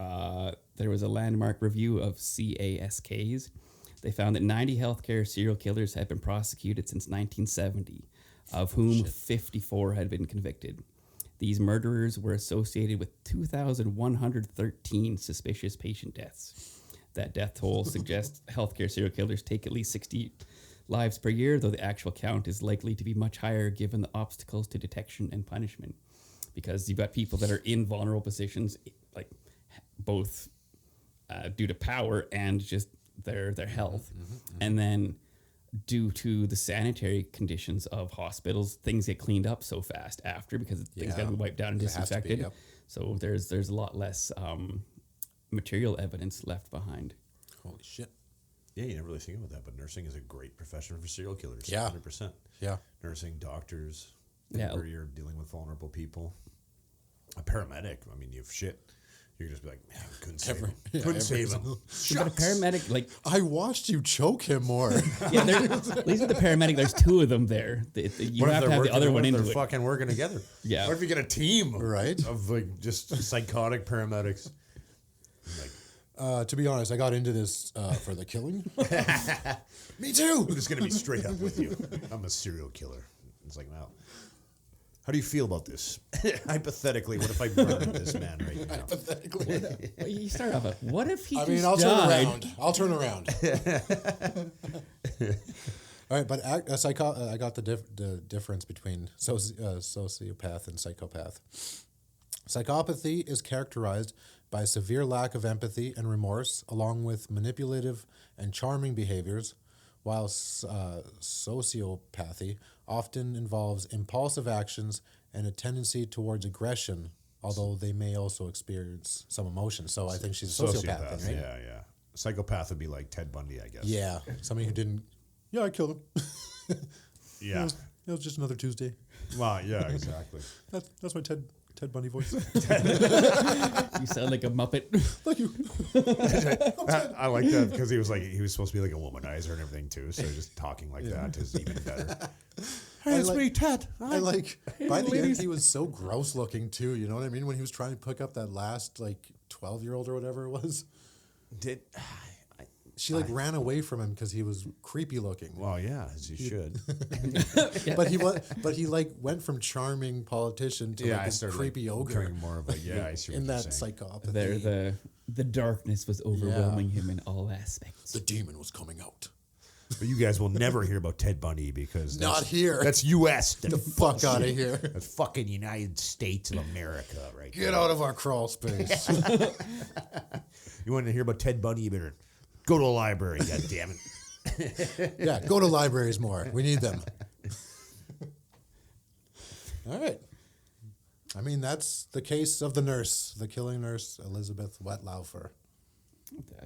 there was a landmark review of CASKs. They found that 90 healthcare serial killers had been prosecuted since 1970. of whom 54 had been convicted. These murderers were associated with 2,113 suspicious patient deaths. That death toll suggests healthcare serial killers take at least 60 lives per year, though the actual count is likely to be much higher given the obstacles to detection and punishment. Because you've got people that are in vulnerable positions, like both due to power and just their health. And then due to the sanitary conditions of hospitals, things get cleaned up so fast after because things got to be wiped down and disinfected. So there's a lot less material evidence left behind. Holy shit. Yeah, you never really think about that, but nursing is a great profession for serial killers. Yeah. 100%. Yeah. Nursing, doctors, Yeah. where you're dealing with vulnerable people. A paramedic, I mean, you have shit. You can just be like, man, couldn't save him. Couldn't save him. But a paramedic, like... I watched you choke him more. Yeah, at least with the paramedic, there's two of them there. You have to have the other one into they're it. fucking working together. Yeah. What if you get a team Right. of like just psychotic paramedics? Like, to be honest, I got into this for the killing. Me too. I'm just going to be straight up with you. I'm a serial killer. It's like, well, how do you feel about this? Hypothetically, what if I murdered this man right now? Hypothetically. Well, you start off with, what if he I just mean, I'll died? turn around. All right, but I got the difference between sociopath and psychopath. Psychopathy is characterized by a severe lack of empathy and remorse, along with manipulative and charming behaviors, while sociopathy often involves impulsive actions and a tendency towards aggression, although they may also experience some emotion. So I think she's a sociopath, then, right? Yeah. Psychopath would be like Ted Bundy, I guess. Yeah, somebody who didn't. Yeah, I killed him. Yeah. It was just another Tuesday. Well, yeah, exactly. That's my Ted Bundy voice. You sound like a Muppet. Thank you. I like that because he was supposed to be like a womanizer and everything too. So just talking like that is even better. Hey, it's me, Ted. I like by the end he was so gross looking too. You know what I mean? When he was trying to pick up that last 12-year-old or whatever it was. She ran away from him because he was creepy looking. Well, yeah, as you should. But he went from charming politician to this creepy ogre. More of a I see what in you're that saying. psychopathy. The darkness was overwhelming him in all aspects. The demon was coming out. But you guys will never hear about Ted Bundy because Not here. That's U.S. Get the fuck out of here. That's fucking United States of America, right? Get out of our crawl space. You want to hear about Ted Bundy? You better go to a library. God damn it. Yeah, go to libraries more. We need them. All right. I mean, that's the case of the nurse, the killing nurse, Elizabeth Wettlaufer.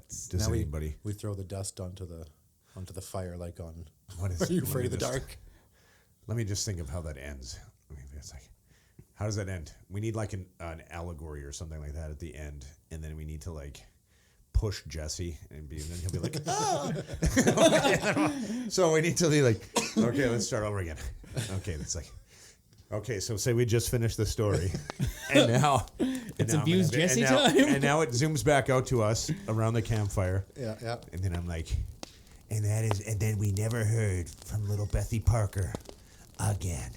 Does now anybody? We throw the dust onto the fire like on. What is? Are you afraid of the dark? Let me just think of how that ends. I mean, it's like, how does that end? We need like an allegory or something like that at the end, and then we need to push Jesse, and then he'll be like, ah! So we need to be like, okay, let's start over again. Okay, it's like, okay, so say we just finished the story, and now it's abuse Jesse time, and now it zooms back out to us around the campfire. Yeah. And then I'm like, and then we never heard from little Bethy Parker again,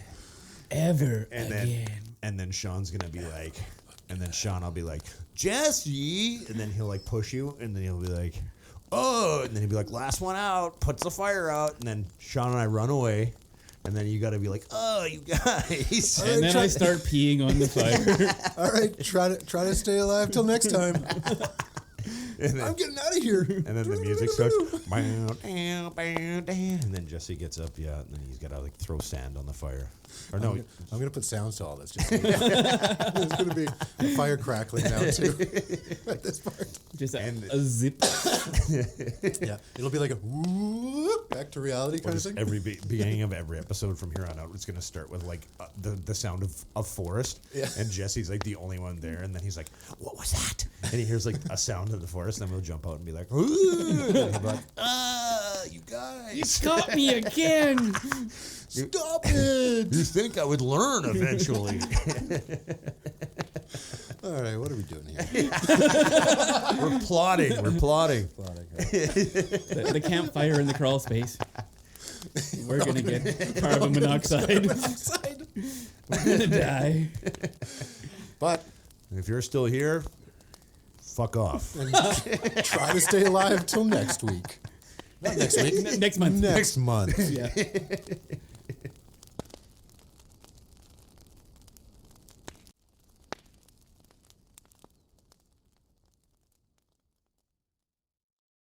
ever and again. Then Sean's gonna be like, and then Sean, I'll be like, Jesse, and then he'll push you, and then he'll be like, oh, and then he'll be like, last one out, puts the fire out, and then Sean and I run away, and then you got to be like, oh, you guys, and then I start peeing on the fire. All right, try to stay alive till next time. I'm getting out of here. And then the music starts, and then Jesse gets up, and then he's got to throw sand on the fire. Or no, I'm gonna put sounds to all this. It's gonna be a fire crackling now too. At this part, just a zip. Yeah, it'll be like a whoop, back to reality kind of thing. Every beginning of every episode from here on out, it's gonna start with the sound of forest, and Jesse's the only one there, and then he's like, "What was that?" And he hears a sound in the forest, and then we'll jump out and be like, "Ooh!" And he'll be like, you guys, you caught me again. Stop it! You think I would learn eventually? All right, what are we doing here? We're plotting. The campfire in the crawl space. We're going to get carbon monoxide. We're going to die. But if you're still here, fuck off. And try to stay alive till next week. Not next week. Next month. Next month. Yeah.